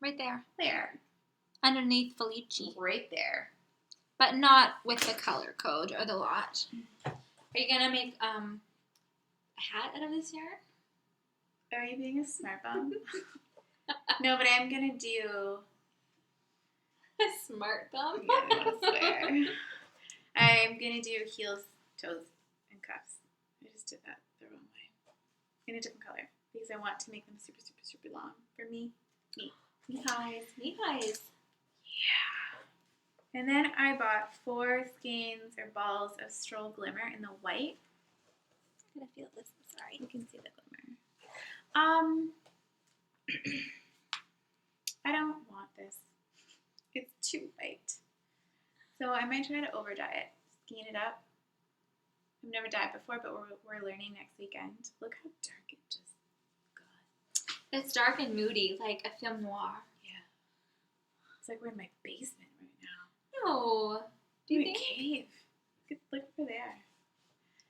Right there. There. Underneath Felice. Right there. But not with the color code or the lot. Are you going to make a hat out of this yarn? Are you being a smart bum? No, but I'm going to do... A smart bum? Yeah, I swear. I'm going to do heels, toes, and cuffs. I just did that the wrong way. In a different color. Because I want to make them super, super, super long. For me. Me highs. Yeah. And then I bought 4 skeins or balls of Stroll Glimmer in the white. I'm going to feel this. Sorry. You can see the glimmer. I don't want this. It's too white. So I might try to over dye it. Skein it up. I've never dyed before, but we're learning next weekend. Look how dark it just got. It's dark and moody, like a film noir. Yeah. It's like we're in my basement right now. No. Do you think? Cave. Look over there.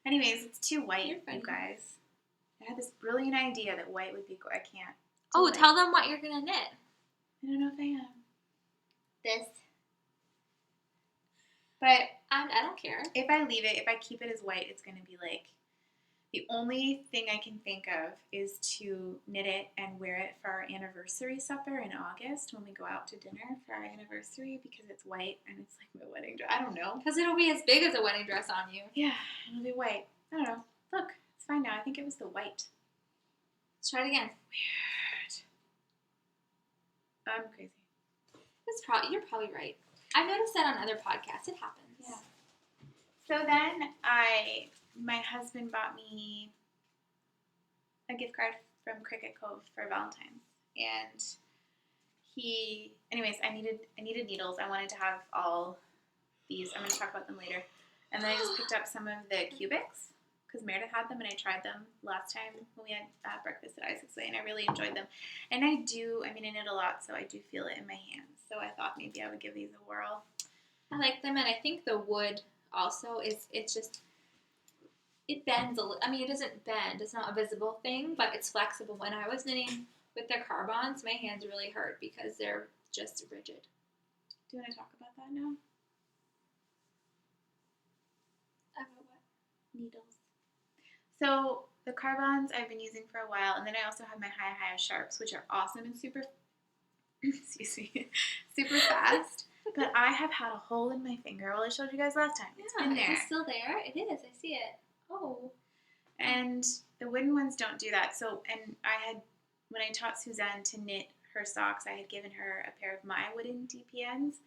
Anyways, it's too white, You're funny. you guys. I had this brilliant idea that white would be. I can't. Oh, tell them what you're gonna knit. I don't know if I am. This. But I don't care. if I leave it, if I keep it as white, it's going to be like, the only thing I can think of is to knit it and wear it for our anniversary supper in August when we go out to dinner for our anniversary because it's white and it's like my wedding dress. I don't know. Because it'll be as big as a wedding dress on you. Yeah, it'll be white. I don't know. Look, it's fine now. I think it was the white. Let's try it again. Weird. I'm crazy. You're probably right. I've noticed that on other podcasts. It happens. Yeah. So then my husband bought me a gift card from Cricket Cove for Valentine, and anyways, I needed needles. I wanted to have all these. I'm going to talk about them later. And then I just picked up some of the cubics because Meredith had them and I tried them last time when we had breakfast at Isaac's Way, and I really enjoyed them. And I knit a lot, so I do feel it in my hands. So I thought maybe I would give these a whirl. I like them, and I think the wood also it bends a little. I mean, it doesn't bend. It's not a visible thing, but it's flexible. When I was knitting with the carbons, my hands really hurt because they're just rigid. Do you want to talk about that now? About what? Needles. So the carbons I've been using for a while, and then I also have my Hiya Sharps, which are awesome and super, super fast. But I have had a hole in my finger. Well, I showed you guys last time. It's been there. It's still there. It is. I see it. Oh. And the wooden ones don't do that. So, and when I taught Suzanne to knit her socks, I had given her a pair of my wooden DPNs.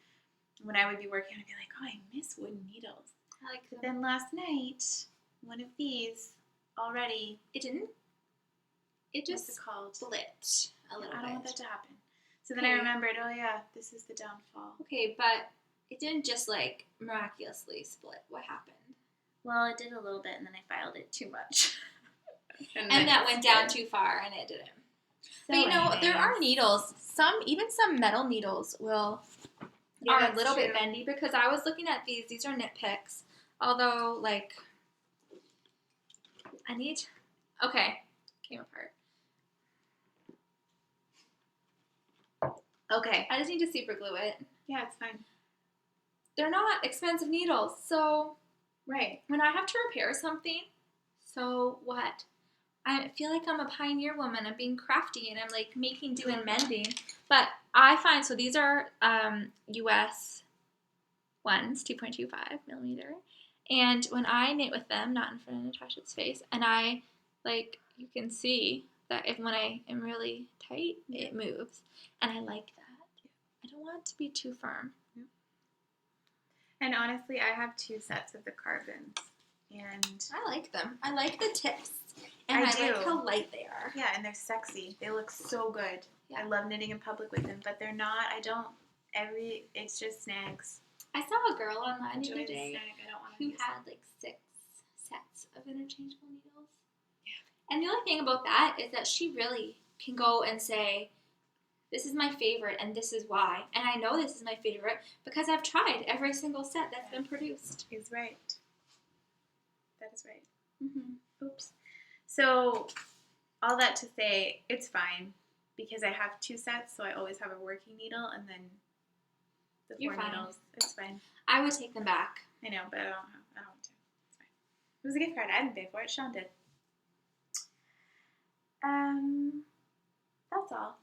When I would be working, I'd be like, oh, I miss wooden needles. I like But them. then last night, one of these already. It didn't. It just What's it called? split a little I bit. don't want that to happen. So then Okay. I remembered, oh yeah, this is the downfall. Okay, but it didn't just like miraculously split. What happened? Well, it did a little bit, and then I filed it too much. And that went down too far, and it didn't. So but there are needles. Even some metal needles are a little bit bendy, because I was looking at these. These are nitpicks. Although, like, okay, came apart. Okay, I just need to super glue it. Yeah, it's fine. They're not expensive needles, so right. When I have to repair something, so what? I feel like I'm a pioneer woman. I'm being crafty, and I'm like making do and mending. But I find, so these are US ones, 2.25 millimeter. And when I knit with them, not in front of Natasha's face, and I, like, you can see that when I am really tight, it moves. And I like that. I don't want it to be too firm. And honestly, I have 2 sets of the carbons. And I like them. I like the tips. And I like how light they are. Yeah, and they're sexy. They look so good. Yeah. I love knitting in public with them, but they're not, it's just snags. I saw a girl online the other day who had like 6 sets of interchangeable needles. Yeah. And the only thing about that is that she really can go and say, this is my favorite and this is why. And I know this is my favorite because I've tried every single set that's been produced. Is right. That is right. Mm-hmm. Oops. So, all that to say, it's fine because I have 2 sets, so I always have a working needle and then the 4 needles. It's fine. I would take them back. I know, but I don't want to. It's fine. It was a gift card. I didn't pay for it. Sean did. That's all.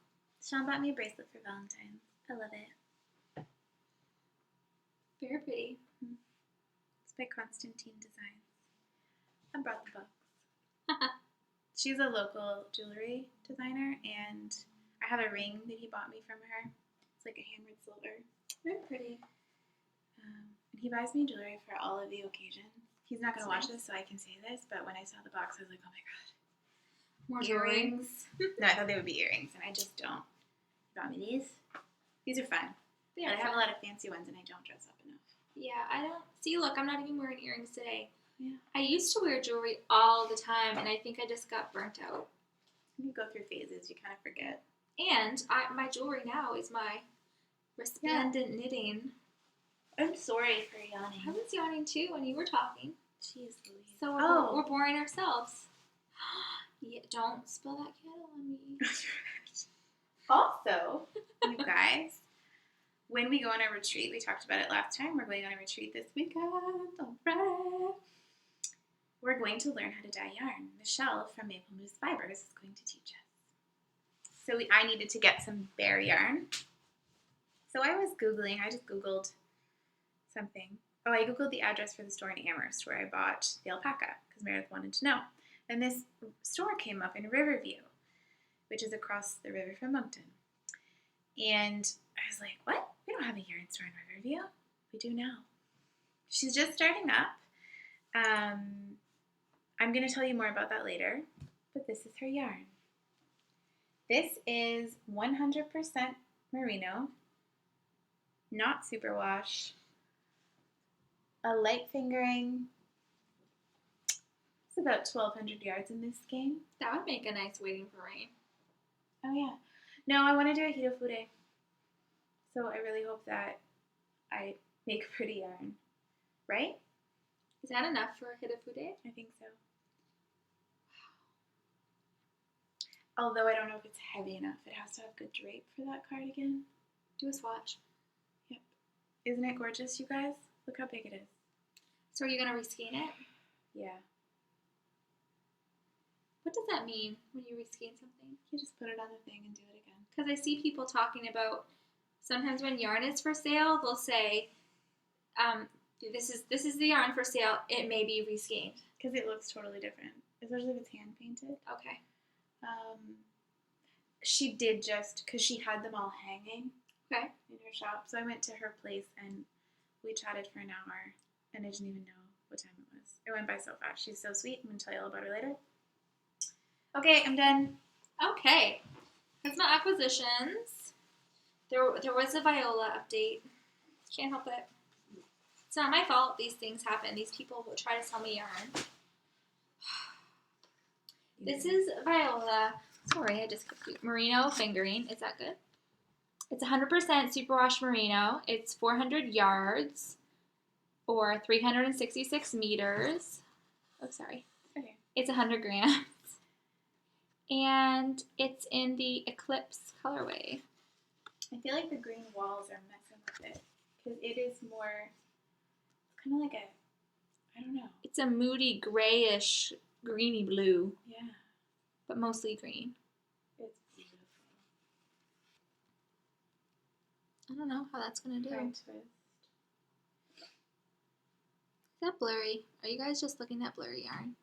Sean bought me a bracelet for Valentine. I love it. Very pretty. It's by Constantine Designs. I brought the box. She's a local jewelry designer, and I have a ring that he bought me from her. It's like a hammered silver. Very pretty. And he buys me jewelry for all of the occasions. He's not going to watch this, so I can say this, but when I saw the box, I was like, oh my god. More earrings? No, I thought they would be earrings, and I just don't. You bought me these? These are fun. Yeah, I have a lot of fancy ones, and I don't dress up enough. Yeah, I don't. See, look, I'm not even wearing earrings today. Yeah. I used to wear jewelry all the time, and I think I just got burnt out. You go through phases. You kind of forget. And my jewelry now is my resplendent knitting. I'm sorry for yawning. I was yawning too when you were talking. Jeez Louise. So we're boring ourselves. Yeah, don't spill that candle on me. Also, you guys, when we go on a retreat, we talked about it last time. We're going on a retreat this weekend on Friday. We're going to learn how to dye yarn. Michelle from Maple Moose Fibers is going to teach us. So I needed to get some bear yarn. So I was Googling. I just Googled something. Oh, I Googled the address for the store in Amherst where I bought the alpaca because Meredith wanted to know. And this store came up in Riverview, which is across the river from Moncton. And I was like, what? We don't have a yarn store in Riverview. We do now. She's just starting up. I'm going to tell you more about that later, but this is her yarn. This is 100% merino, not superwash, a light fingering. It's about 1,200 yards in this skein. That would make a nice waiting for rain. Oh, yeah. No, I want to do a hitofude. So I really hope that I make pretty yarn. Right? Is that enough for a hitofude? I think so. Although I don't know if it's heavy enough. It has to have good drape for that cardigan. Do a swatch. Yep. Isn't it gorgeous, you guys? Look how big it is. So are you going to reskein it? Yeah. What does that mean when you reskein something? You just put it on the thing and do it again. Because I see people talking about sometimes when yarn is for sale, they'll say, this is the yarn for sale. It may be reskeined. Because it looks totally different, especially if it's hand painted. Okay. She did just because she had them all hanging. Okay. In her shop, so I went to her place and we chatted for an hour, and I didn't even know what time it was. It went by so fast. She's so sweet. I'm gonna tell you all about her later. Okay, I'm done. Okay. That's my acquisitions. There was a Viola update. Can't help it. It's not my fault these things happen. These people will try to sell me yarn. This is Viola. Sorry, I just clicked you. Merino fingering. Is that good? It's 100% superwash merino. It's 400 yards or 366 meters. Oh, sorry. Okay. It's 100 grams. And it's in the Eclipse colorway. I feel like the green walls are messing with it because it is more kind of like I don't know. It's a moody grayish greeny blue, Yeah. but mostly green. It's beautiful. I don't know how that's going to do. Try Is twist. that blurry? Are you guys just looking at blurry yarn?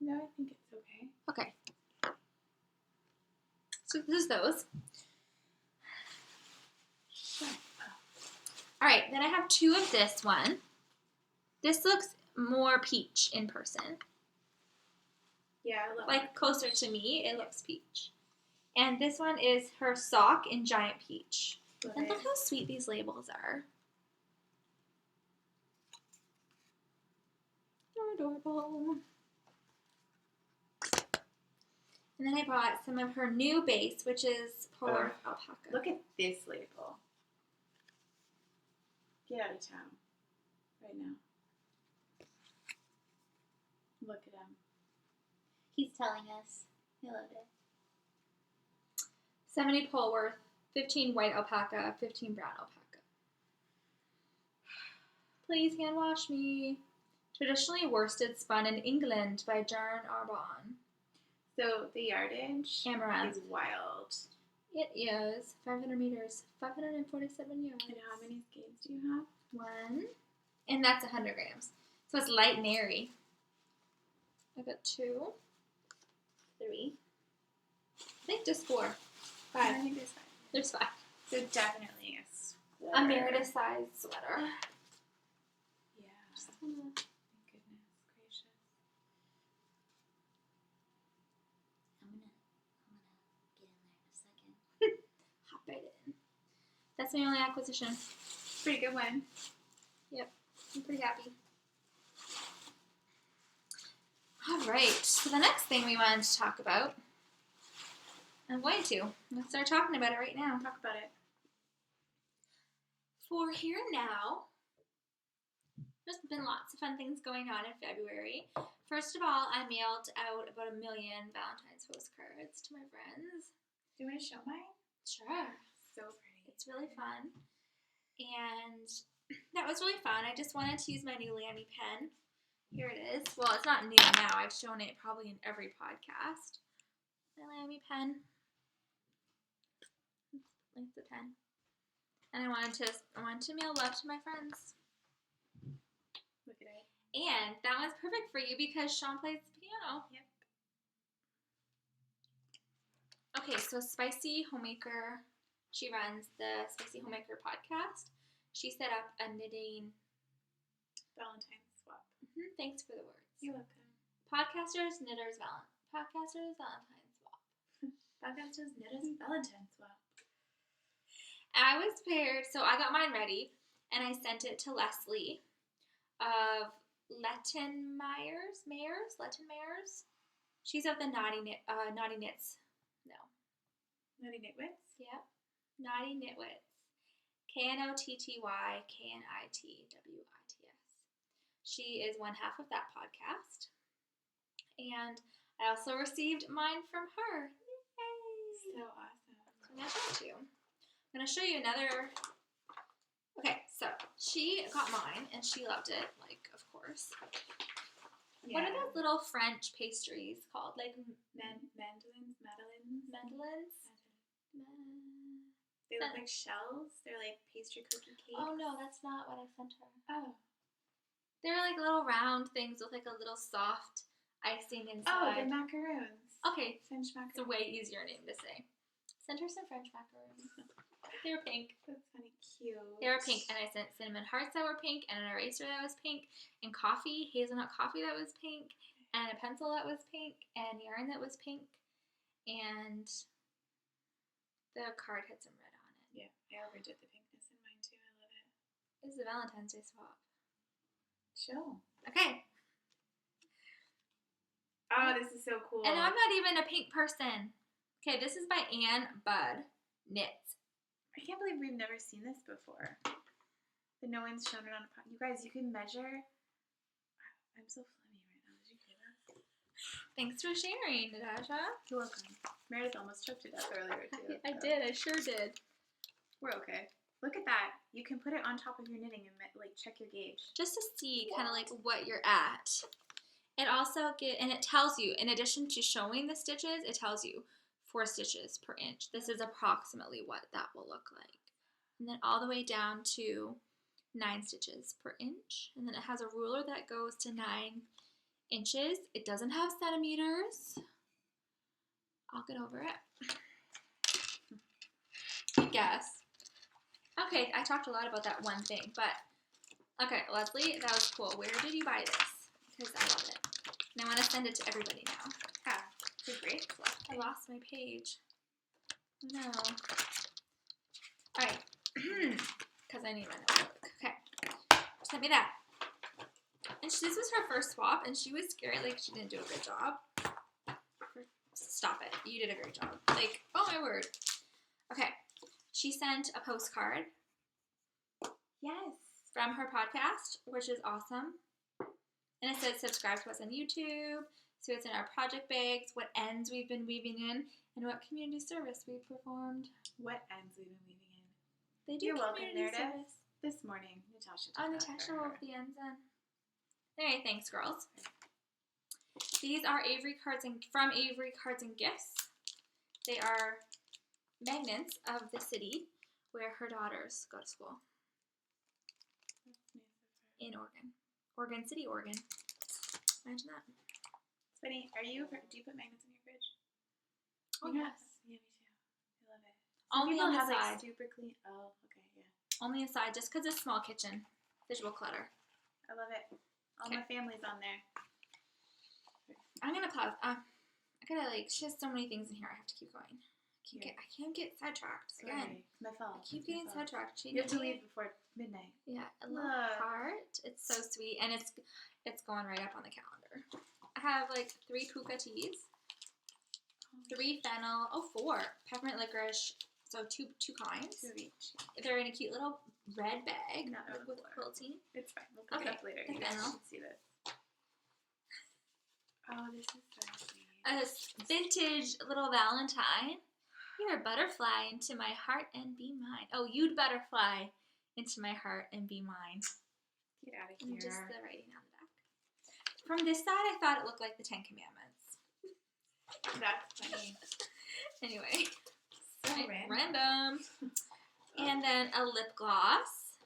No, I think it's okay. Okay. So this is those. Sure. All right, then I have two of this one. This looks more peach in person. Yeah, I love Like closer to me, it looks peach. And this one is her sock in giant peach. And look how sweet these labels are. They're adorable. And then I bought some of her new base, which is polar alpaca. Look at this label. Get out of town right now. Look at him. He's telling us. I love it. 70 Polworth, 15 white alpaca, 15 brown alpaca. Please hand wash me. Traditionally worsted spun in England by Jarn Arbon. So the yardage Amaranth. is wild. It is 500 meters, 547 yards. And how many skeins do you have? One. And that's 100 grams. So it's light and airy. I got 2, 3. I think just 4. 5. I think there's 5. There's 5. So definitely a sweater. A Meredith size sweater. Yeah. Just gonna Thank goodness gracious. I'm gonna get in there in a second. hop right in. That's my only acquisition. Pretty good one. I'm pretty happy. All right. So the next thing we wanted to talk about, I'm going to. Let's start talking about it right now. Talk about it. For here and now, there's been lots of fun things going on in February. First of all, I mailed out about 1 million Valentine's postcards to my friends. Do you want to show mine? Sure. So pretty. It's really fun. And that was really fun. I just wanted to use my new Lamy pen. Here it is. Well, it's not new now. I've shown it probably in every podcast. My Lamy pen. It's the pen. And I wanted to mail love to my friends. Look at it. And that one's perfect for you because Sean plays the piano. Yep. Okay, so Spicy Homemaker, she runs the Spicy Homemaker podcast. She set up a knitting. Valentine swap. Thanks for the words. You're welcome. Podcasters, knitters, Valentine swap. Podcasters, knitters, Valentine swap. I was paired, so I got mine ready, and I sent it to Leslie of Letton Myers. She's of the Naughty Knits. No. Naughty Knitwits? Yep. Naughty Knitwits. KNOTTY KNITWITS. She is one half of that podcast. And I also received mine from her. Yay! So awesome. So I'm going to show it to you. I'm going to show you another. Okay, so she got mine and she loved it, like, of course. Yeah. What are those little French pastries called? Like Mandolins? mandolins? They look like shells. They're like pastry cookie cakes. Oh no, that's not what I sent her. Oh. They're like little round things with like a little soft icing Oh, inside. the macaroons. Okay, French it's a macaroons. way easier name to say. Sent her some French macaroons. They were pink. That's funny. Cute. They were pink, and I sent cinnamon hearts that were pink, and an eraser that was pink, and coffee, hazelnut coffee that was pink, and a pencil that was pink, and yarn that was pink, and the card had some red on it. Yeah, I overdid the pinkness in mine too. I love it. This is a Valentine's Day swap. Show. Okay. Oh, this is so cool. And I'm not even a pink person. Okay, this is by Anne Budd Knits. I can't believe we've never seen this before. But no one's shown it on a pod. You guys, you can measure. I'm so flummy right now. Did you hear that? Thanks for sharing, Natasha. You're welcome. Meredith almost choked to death earlier, too. I did. I sure did. We're okay. Look at that. You can put it on top of your knitting and like check your gauge. Just to see kind of like what you're at. It also and it tells you, in addition to showing the stitches, it tells you 4 stitches per inch. This is approximately what that will look like. And then all the way down to 9 stitches per inch. And then it has a ruler that goes to 9 inches. It doesn't have centimeters. I'll get over it. I guess. Okay, I talked a lot about that one thing, but okay, Leslie, that was cool. Where did you buy this? Because I love it. And I want to send it to everybody now. Yeah, it's a great fluff. I lost my page. No. Alright. Because I need my notebook. Okay. Send me that. And this was her first swap, and she was scared, like she didn't do a good job. Stop it. You did a great job. Like, oh my word. Okay. She sent a postcard. Yes. From her podcast, which is awesome. And it says subscribe to us on YouTube. So it's in our project bags, what ends we've been weaving in, and what community service we performed. What ends we've been weaving in. They do You're welcome, community Meredith. service. This morning, Natasha did Oh, that Natasha for her. wove the ends in. Anyway, thanks, girls. These are from Avery Cards and Gifts. They are magnets of the city where her daughters go to school. In Oregon. Oregon City, Oregon. Imagine that. It's funny. Do you put magnets in your fridge? Oh, You know- yes. Yeah, me too. I love it. Some Only people on the have side. like super clean. Oh, okay, yeah. Only aside, just because it's a small kitchen. Visual clutter. I love it. All Okay. my family's on there. I'm gonna pause. I gotta she has so many things in here. I have to keep going. I can't get sidetracked again. Sorry, it's my fault. I keep It's my getting fault. sidetracked. You have to leave before midnight. Yeah, a little Look. heart. It's so sweet, and it's going right up on the calendar. I have like 3 puka teas, 3 fennel, 4 peppermint licorice. So two kinds. 2 of each. They're in a cute little red bag Not on the with floor. quilting. It's fine. We'll pick Okay, it up later. the You guys fennel. should see this. Oh, this is so sweet. A vintage little Valentine. You're a butterfly into my heart and be mine. Oh, you'd butterfly into my heart and be mine. Get out of And here. just the writing on the back. From this side, I thought it looked like the 10 Commandments. That's funny. Anyway, So right, random. And then a lip gloss.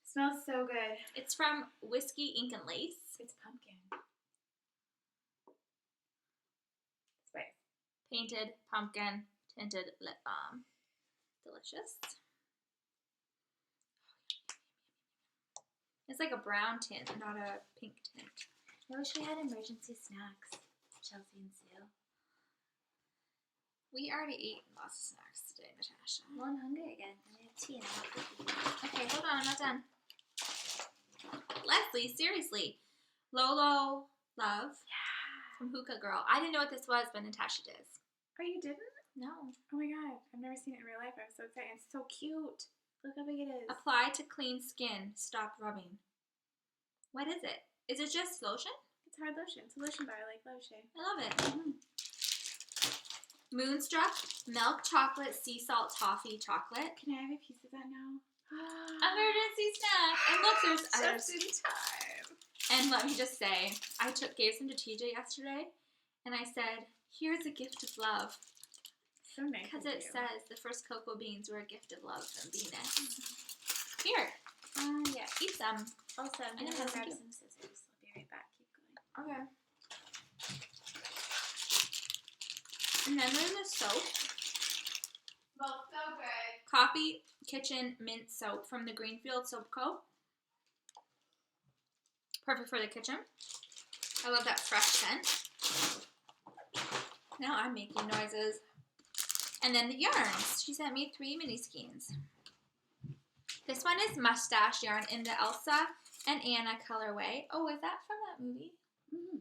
Smells so good. It's from Whiskey Ink and Lace. It's pumpkin. Spice. Painted pumpkin tinted lip balm. Delicious. It's like a brown tint, not a pink tint. I wish we had emergency snacks. Chelsea and Sue. We already ate lots of snacks today, Natasha. Well, I'm hungry again. I have tea and I have cookies. Okay, hold on, I'm not done. Leslie, seriously. Lolo Love from Hookah Girl. I didn't know what this was, but Natasha does. Oh, you didn't? No. Oh my god. I've never seen it in real life. I'm so excited. It's so cute. Look how big it is. Apply to clean skin. Stop rubbing. What is it? Is it just lotion? It's hard lotion. It's a lotion bar like lotion. I love it. Moonstruck milk chocolate sea salt toffee chocolate. Can I have a piece of that now? Emergency snack. And look, there's others. Just in time. And let me just say, I gave some to TJ yesterday, and I said, "Here's a gift of love," So nice. because of it you. says the first cocoa beans were a gift of love from Venus. Here, Yeah. eat some. Also, I'm I going know, to thank grab you. some scissors. I'll be right back. Keep going. Okay. And then there's the soap. Smells so good. Coffee Kitchen Mint Soap from the Greenfield Soap Co. Perfect for the kitchen. I love that fresh scent. Now I'm making noises. And then the yarns. She sent me 3 mini skeins. This one is mustache yarn in the Elsa and Anna colorway. Oh, is that from that movie? Mm-hmm.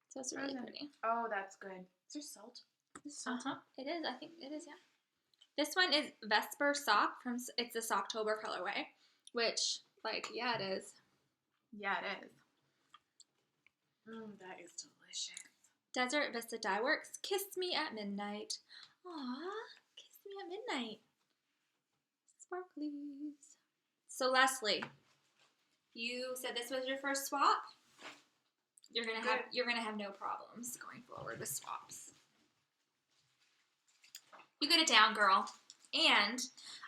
It's So it's really Frozen. pretty. Oh, that's good. Is there salt? Is salt? It is. I think it is. Yeah. This one is Vesper Sock it's this October colorway, which it is. Yeah, it is. That is delicious. Desert Vista Dye Works. Kiss Me at Midnight. Aw, Kiss Me at Midnight. Sparklies. So Leslie, you said this was your first swap. You're gonna have no problems going forward with swaps. You get it down, girl. And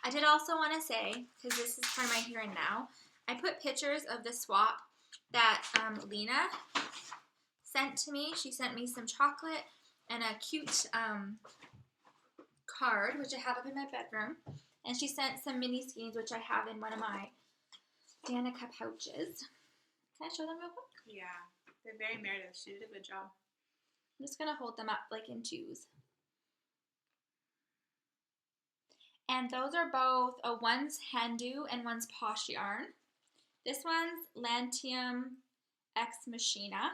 I did also want to say, because this is part of my here and now, I put pictures of the swap that Lena sent to me. She sent me some chocolate and a cute card, which I have up in my bedroom. And she sent some mini skeins, which I have in one of my Danica pouches. Can I show them real quick? Yeah, they're very Meredith. She did a good job. I'm just going to hold them up in twos. And those are both, one's Hindu and one's Posh Yarn. This one's Lantium Ex Machina,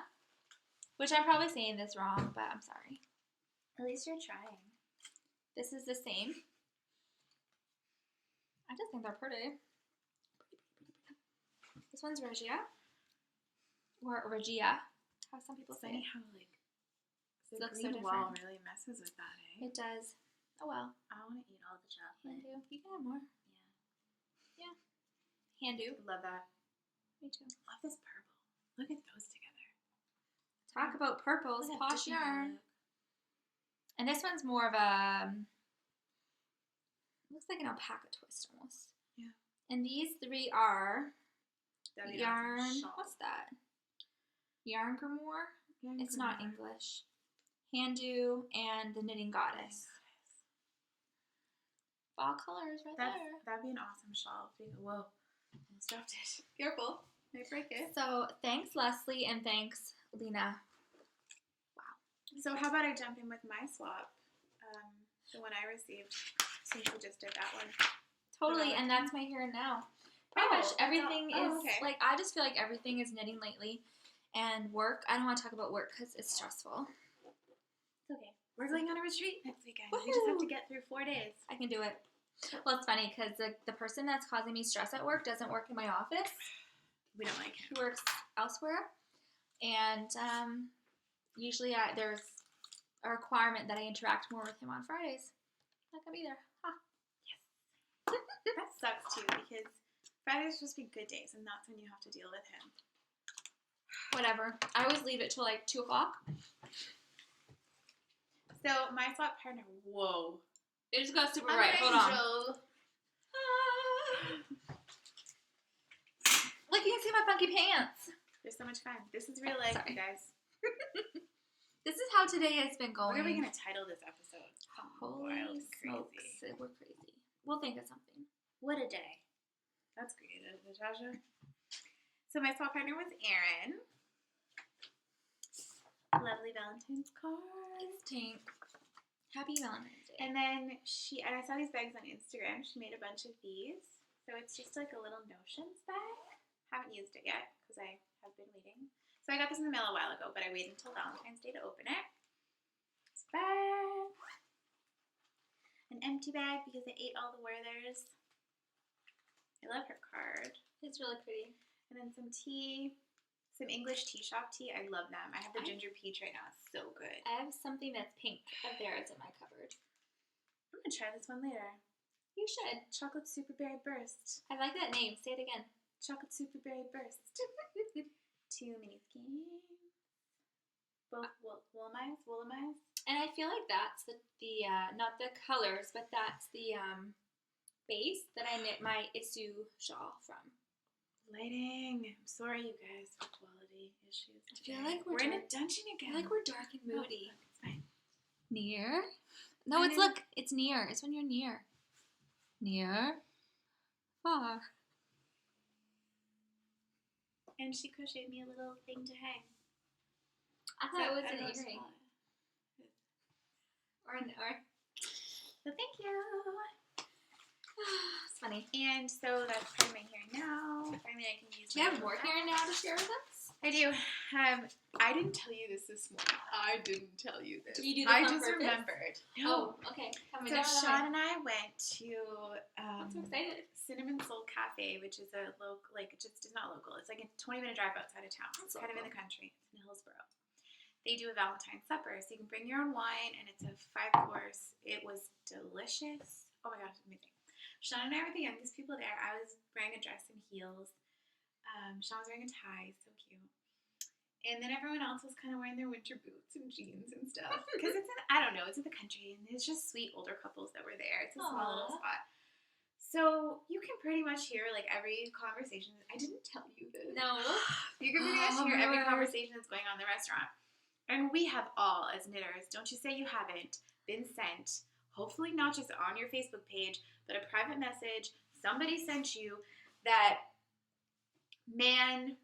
which I'm probably saying this wrong, but I'm sorry. At least you're trying. This is the same. I just think they're pretty. This one's Regia. Or Regia, how some people say it. Funny how It the looks so green wall different. really messes with that, eh? It does. Oh well. I want to eat all the chocolate. Hindu. You can have more. Yeah. Hindu. Love that. Me too. Love this purple. Look at those together. Talk about purples. Look at Posh different Yarn. look. And this one's more of a, looks like an alpaca twist almost. Yeah. And these three are That'd be an yarn. awesome shawl. What's that? Yarn Grimoire. Yarn It's not Grimoire. English. Hindu and the Knitting Goddess. Fall colors right there. That'd be an awesome shawl. Whoa. Almost dropped it. Careful. Might break it. So thanks Leslie and thanks Lena. So how about I jump in with my swap? The one I received, since you just did that one. Totally, Hello. and that's my here and now. Pretty much that's everything all- is okay. I just feel like everything is knitting lately, and work. I don't want to talk about work because it's stressful. It's okay. We're going on a retreat next weekend. We just have to get through 4 days. I can do it. Well, it's funny because the person that's causing me stress at work doesn't work in my office. We don't like it. He works elsewhere, and usually there's a requirement that I interact more with him on Fridays. I'm not gonna be there. Huh. That sucks too, because Fridays are supposed to be good days, and that's when you have to deal with him. Whatever. I always leave it till 2 o'clock. So my swap partner, whoa. It just got super I'm bright. an Hold on. angel. Look, you can see my funky pants. They're so much fun. This is real life, Sorry. you guys. This is how today has been going. What are we going to title this episode? Holy Wild and smokes. crazy. We're crazy. We'll think of something. What a day. That's creative, Natasha. So my swap partner was Erin. Lovely Valentine's card. It's Tank. Happy Valentine's Day. And then I saw these bags on Instagram. She made a bunch of these. So it's just like a little notions bag. Haven't used it yet because I have been waiting. So I got this in the mail a while ago, but I waited until Valentine's Day to open it. This bag. An empty bag because I ate all the Werthers. I love her card. It's really pretty. And then some tea. Some English tea shop tea. I love them. I have the ginger peach right now. It's so good. I have something that's pink of theirs in my cupboard. I'm going to try this one later. You should. Chocolate Superberry Burst. I like that name. Say it again. Chocolate Superberry Burst. 2 mini skeins. Both Woolamize. And I feel like that's the not the colors, but that's the base that I knit my Issue shawl from. Lighting. I'm sorry, you guys, for quality issues. I feel like we're in a dark. dungeon I again. feel like we're dark and moody. Oh, it's fine. Near? No, And it's then- look. It's near. It's when you're near. Near. Far. And she crocheted me a little thing to hang. I thought it was I don't know an what to earring. call it. Or So thank you. it's funny. And so that's part of my hair now. Finally, I can use. Do you my have more little here now to share with us? I do. I didn't tell you this morning. I didn't tell you this. Did you do this I on just purpose? remembered. Oh, okay. Coming So down the Sean line. and I went to I'm so excited. Cinnamon Soul Cafe, which is a local, it's not local. It's like a 20-minute drive outside of town. It's kind of in the country. It's in Hillsborough. They do a Valentine supper, so you can bring your own wine, and it's a 5-course. It was delicious. Oh my gosh, amazing. Sean and I were the youngest people there. I was wearing a dress and heels. Sean was wearing a tie, so cute. And then everyone else was kind of wearing their winter boots and jeans and stuff. Because it's in the country, and it's just sweet older couples that were there. It's a small little spot. So you can pretty much hear like every conversation. I didn't tell you this. No. You can pretty much hear every conversation that's going on in the restaurant. And we have all, as knitters, don't you say you haven't, been sent, hopefully not just on your Facebook page, but a private message. Somebody sent you that man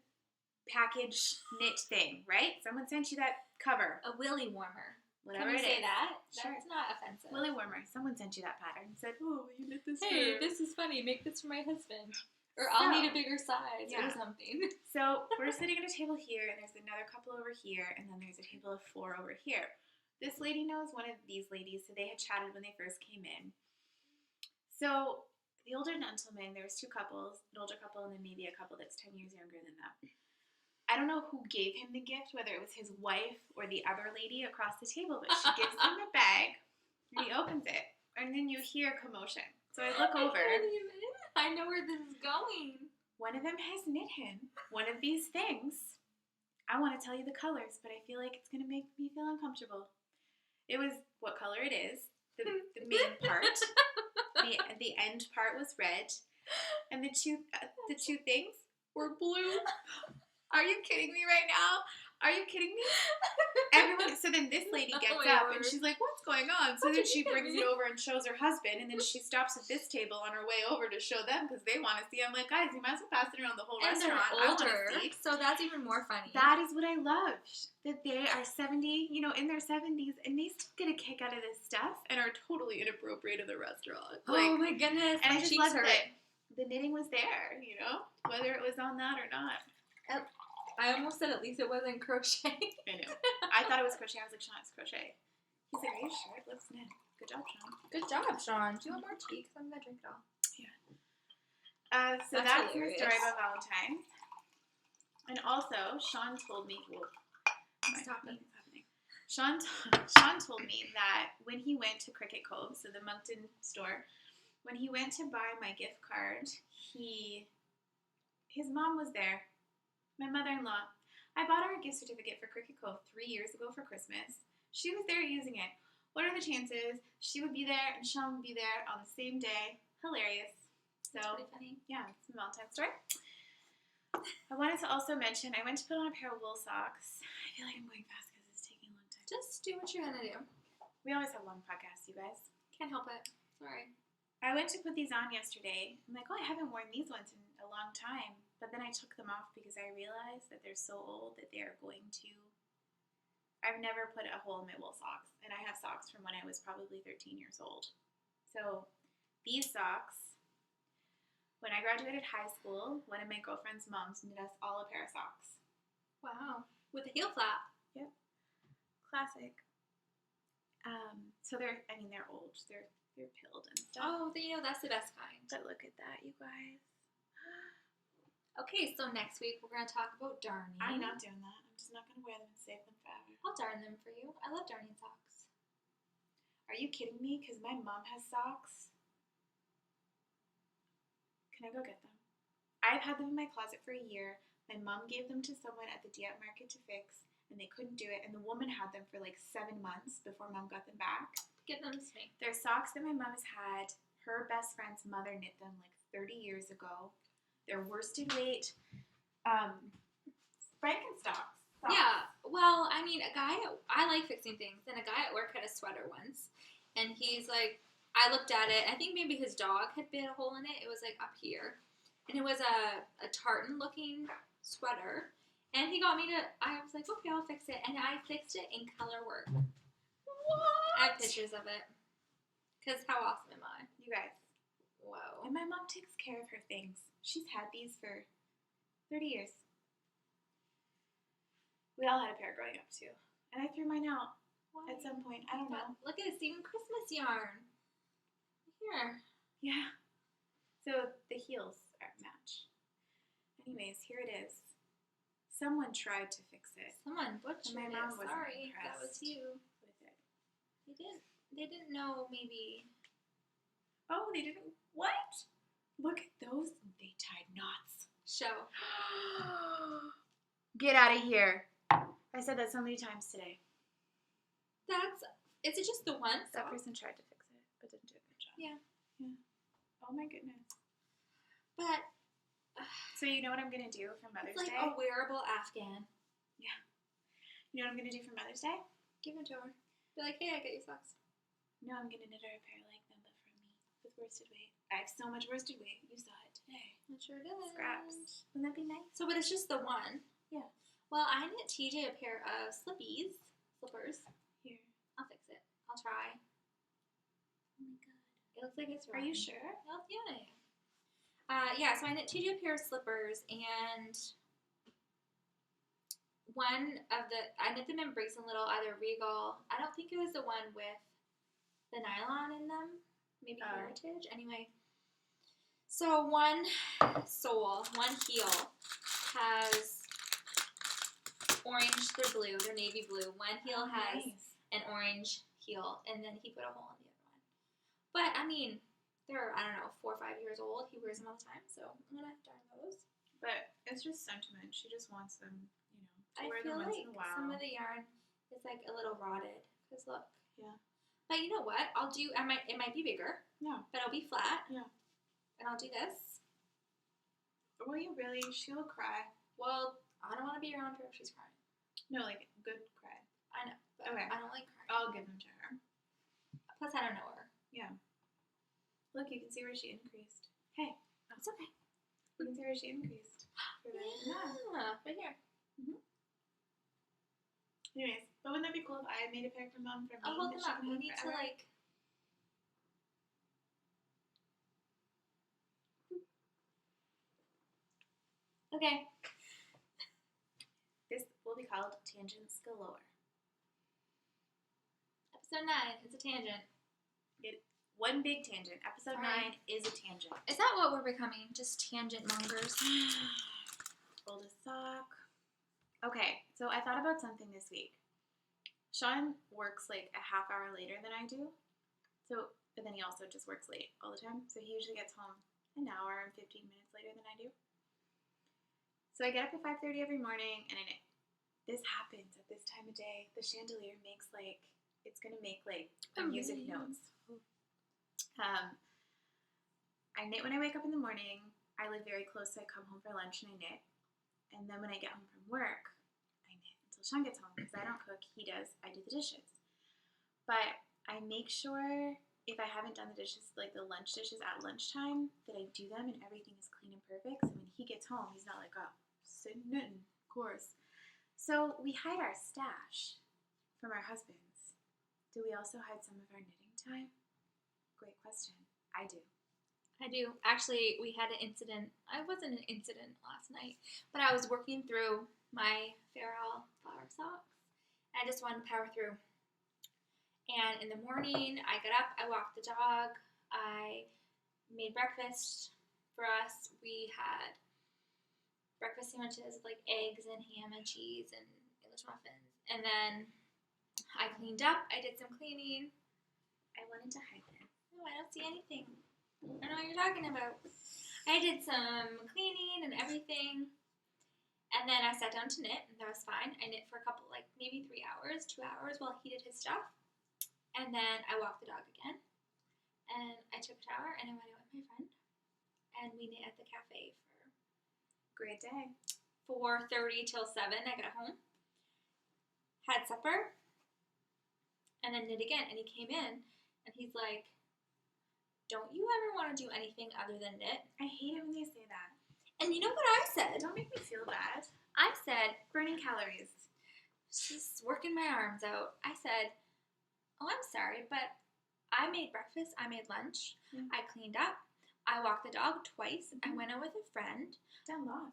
package knit thing, right? Someone sent you that cover. A willy warmer. Whatever Can you it say is. that? Sure. That's not offensive. Willy warmer. Someone sent you that pattern and said, oh, you knit this Hey, for... this is funny. Make this for my husband. Or I'll need a bigger size Yeah. or something. So we're sitting at a table here, and there's another couple over here, and then there's a table of 4 over here. This lady knows one of these ladies, so they had chatted when they first came in. So the older gentleman, there was 2 couples, an older couple and then maybe a couple that's 10 years younger than that. I don't know who gave him the gift, whether it was his wife or the other lady across the table, but she gives him a bag, and he opens it, and then you hear commotion. So I look over. I know where this is going. One of them has knit him one of these things. I want to tell you the colors, but I feel like it's going to make me feel uncomfortable. It was what color it is, the main part. The end part was red, and the two things were blue. Are you kidding me right now? Are you kidding me? Everyone. So then this lady gets up and she's like, "What's going on?" So then she brings it over and shows her husband, and then she stops at this table on her way over to show them because they want to see. I'm like, guys, you might as well pass it around the whole And restaurant. they're older, I want to see. so that's even more funny. That is what I loved. That they are 70, in their 70s, and they still get a kick out of this stuff and are totally inappropriate in the restaurant. Oh my goodness! And I My just cheeks love hurt. that the knitting was there, whether it was on that or not. I almost said at least it wasn't crochet. I know. I thought it was crochet. I was like, Sean, it's crochet. He's like, are you sure? It looks knit. Good job, Sean. Good job, Sean. Do you want more tea? Because I'm going to drink it all. So that's the story about Valentine. And also, Sean told me, Stop me. Sean told me that when he went to Cricket Cove, so the Moncton store, when he went to buy my gift card, his mom was there. My mother-in-law. I bought her a gift certificate for Cricket Cove 3 years ago for Christmas. She was there using it. What are the chances she would be there and Sean would be there on the same day? Hilarious. That's So, pretty funny. yeah, it's a Valentine's story. I wanted to also mention, I went to put on a pair of wool socks. I feel like I'm going fast because it's taking a long time. Just do what you're going to do. We always have long podcasts, you guys. Can't help it. Sorry. I went to put these on yesterday. I'm like, I haven't worn these ones in a long time. But then I took them off because I realized that they're so old that they are going to... I've never put a hole in my wool socks. And I have socks from when I was probably 13 years old. So these socks, when I graduated high school, one of my girlfriend's moms knit us all a pair of socks. Wow. With a heel flap. Yep. Classic. So they're old. They're pilled and stuff. Oh, that's the best kind. But look at that, you guys. Okay, so next week we're going to talk about darning. I'm not doing that. I'm just not going to wear them and save them forever. I'll darn them for you. I love darning socks. Are you kidding me? Because my mom has socks. Can I go get them? I've had them in my closet for a year. My mom gave them to someone at the Dieppe market to fix, and they couldn't do it. And the woman had them for like 7 months before mom got them back. Give them to me. They're socks that my mom has had. Her best friend's mother knit them like 30 years ago. They're worsted weight Frankenstocks. Yeah, well, I mean, I like fixing things, and a guy at work had a sweater once, and he's like, I looked at it, I think maybe his dog had bit a hole in it, it was like up here, and it was a tartan-looking sweater, and he got me I was like, okay, I'll fix it, and I fixed it in color work. What? I have pictures of it, because how awesome am I? You guys. Whoa. And my mom takes care of her things. She's had these for 30 years. We all had a pair growing up too. And I threw mine out Why? at some point. I don't know. Look at this, even Christmas yarn. Here. Yeah. So the heels are match. Anyways, here it is. Someone tried to fix it Someone butchered My it. mom wasn't Sorry, that was impressed. you. with it. They didn't know maybe. Oh, they didn't. What? Look at those. They tied knots. Show. Get out of here. I said that so many times today. Is it just the one? That person tried to fix it, but didn't do a good job. Yeah. Oh my goodness. But So you know what I'm going to do for Mother's it's like Day? a wearable Afghan. You know what I'm going to do for Mother's Day? Give it to her. Be like, hey, I got you socks. No, I'm going to knit her a pair like them, but from me, with worsted weight. I have so much worsted weight. You saw it today. I sure did. Scraps. Wouldn't that be nice? So, but it's just the one. Yeah. Well, I knit TJ a pair of slippers. Here. I'll fix it. I'll try. Oh my god. It looks like it's Are rotten. you sure? Oh, yeah, yeah, so I knit TJ a pair of slippers, and I knit them in Briggs and Little, either Regal. I don't think it was the one with the nylon in them. Maybe Heritage. Anyway, so one heel has orange, they're blue, they're navy blue. One heel has an orange heel, and then he put a hole in the other one. But, I mean, they're, I don't know, 4 or 5 years old. He wears them all the time, so I'm going to darn those. But it's just sentiment. She just wants them, to I wear feel them once like in a while. some of the yarn is like a little rotted. Because look. Yeah. But you know what? It might be bigger. Yeah. But it'll be flat. Yeah. And I'll do this. Will you really? She'll cry. Well, I don't want to be around her if she's crying. No, like, good cry. I know. But Okay. I don't like crying. I'll give them to her. Plus, I don't know her. Yeah. Look, you can see where she increased. Hey. It's okay. You can see where she increased. Yeah. Right here. Anyways, but wouldn't that be cool if I made a pair for Mom from me? I'll hold them that she up. can We wear need to, forever? like... Okay. This will be called Tangents Galore. Episode 9 is a tangent. One big tangent. Episode Sorry. 9 is a tangent. Is that what we're becoming? Just tangent mongers? Fold a sock. Okay, so I thought about something this week. Sean works like a half hour later than I do. But then he also just works late all the time. So he usually gets home an hour and 15 minutes later than I do. So I get up at 5:30 every morning and I knit. This happens at this time of day. The chandelier makes it's going to make music notes. I knit when I wake up in the morning. I live very close, so I come home for lunch and I knit. And then when I get home from work, I knit until Sean gets home because I don't cook, he does, I do the dishes. But I make sure if I haven't done the dishes, like the lunch dishes at lunchtime, that I do them and everything is clean and perfect. So when he gets home, he's not like, oh, sitting knitting, of course. So we hide our stash from our husbands. Do we also hide some of our knitting time? Great question. I do. I do. Actually, we had an incident. I wasn't an incident last night, but I was working through my Farrell flower socks. I just wanted to power through. And in the morning, I got up, I walked the dog, I made breakfast for us. We had breakfast sandwiches with like eggs and ham and cheese and English muffins. And then I cleaned up. I did some cleaning. I wanted to hide them. No, I don't see anything. I don't know what you're talking about. I did some cleaning and everything. And then I sat down to knit, and that was fine. I knit for a couple, maybe 3 hours, 2 hours while he did his stuff. And then I walked the dog again. And I took a shower, and I went out with my friend. And we knit at the cafe for Great day. 4:30 till 7. I got home, had supper, and then knit again. And he came in, and he's like, don't you ever want to do anything other than knit? I hate it when they say that. And you know what I said? Don't make me feel bad. I said, Burning calories. just working my arms out. I said, oh, I'm sorry, but I made breakfast. I made lunch. Yeah. I cleaned up. I walked the dog twice. I went out with a friend. Done lots.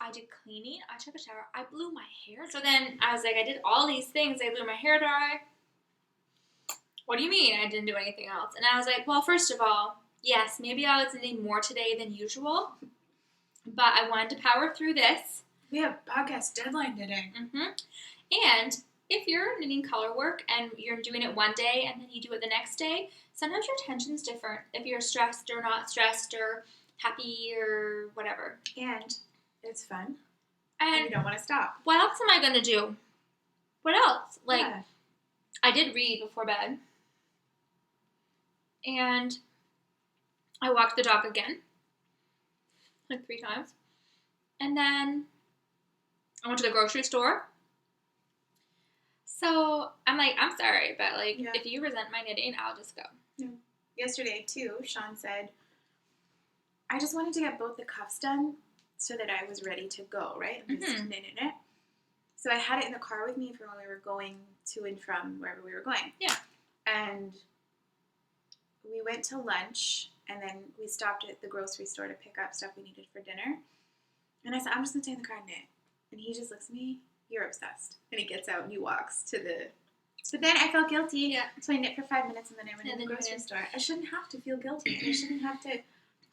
I did cleaning. I took a shower. I blew my hair dry. So then I was like, I did all these things. I blew my hair dry. What do you mean I didn't do anything else? And I was like, well, first of all, yes, maybe I was knitting more today than usual, but I wanted to power through this. We have podcast deadline knitting. And if you're knitting color work and you're doing it one day and then you do it the next day, sometimes your tension's different. If you're stressed or not stressed or happy or whatever. And it's fun. And you don't want to stop. What else am I going to do? What else? Like, Yeah. I did read before bed. And I walked the dog again. Like 3 times. And then I went to the grocery store. So I'm like, I'm sorry, but like, if you resent my knitting, I'll just go. No. Yesterday, too, Sean said, I just wanted to get both the cuffs done so that I was ready to go, right? I'm just knitting it. So I had it in the car with me for when we were going to and from wherever we were going. Yeah. And we went to lunch, and then we stopped at the grocery store to pick up stuff we needed for dinner. And I said, I'm just going to stay in the car and knit. And he just looks at me, you're obsessed. And he gets out and he walks to the... But then I felt guilty. Yeah. So I knit for 5 minutes and then I went to the grocery store. I shouldn't have to feel guilty. And I shouldn't have to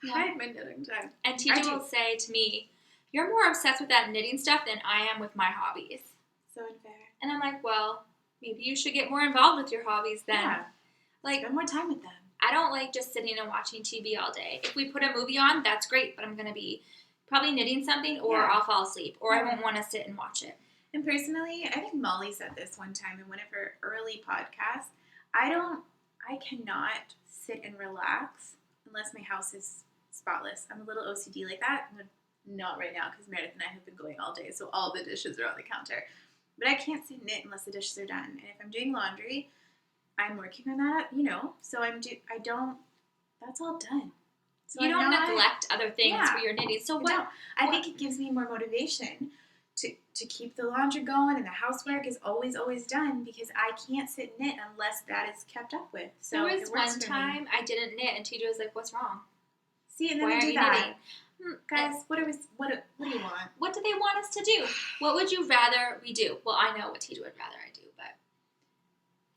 hide my knitting time. And TJ will say to me, you're more obsessed with that knitting stuff than I am with my hobbies. So unfair. And I'm like, well, maybe you should get more involved with your hobbies then. Yeah. Like, spend more time with them. I don't like just sitting and watching TV all day. If we put a movie on, that's great, but I'm going to be probably knitting something or I'll fall asleep or I won't want to sit and watch it. And personally, I think Molly said this one time in one of her early podcasts. I cannot sit and relax unless my house is spotless. I'm a little OCD like that. Not right now because Meredith and I have been going all day, so all the dishes are on the counter. But I can't sit and knit unless the dishes are done. And if I'm doing laundry, I'm working on that, so that's all done. So you don't neglect other things for your knitting. So I think it gives me more motivation to keep the laundry going and the housework is always, always done because I can't sit and knit unless that is kept up with. So there was one time I didn't knit and TJ was like, what's wrong? See, and then Why I do aren't you that. knitting? Guys, what do you want? What do they want us to do? What would you rather we do? Well, I know what TJ would rather I do, but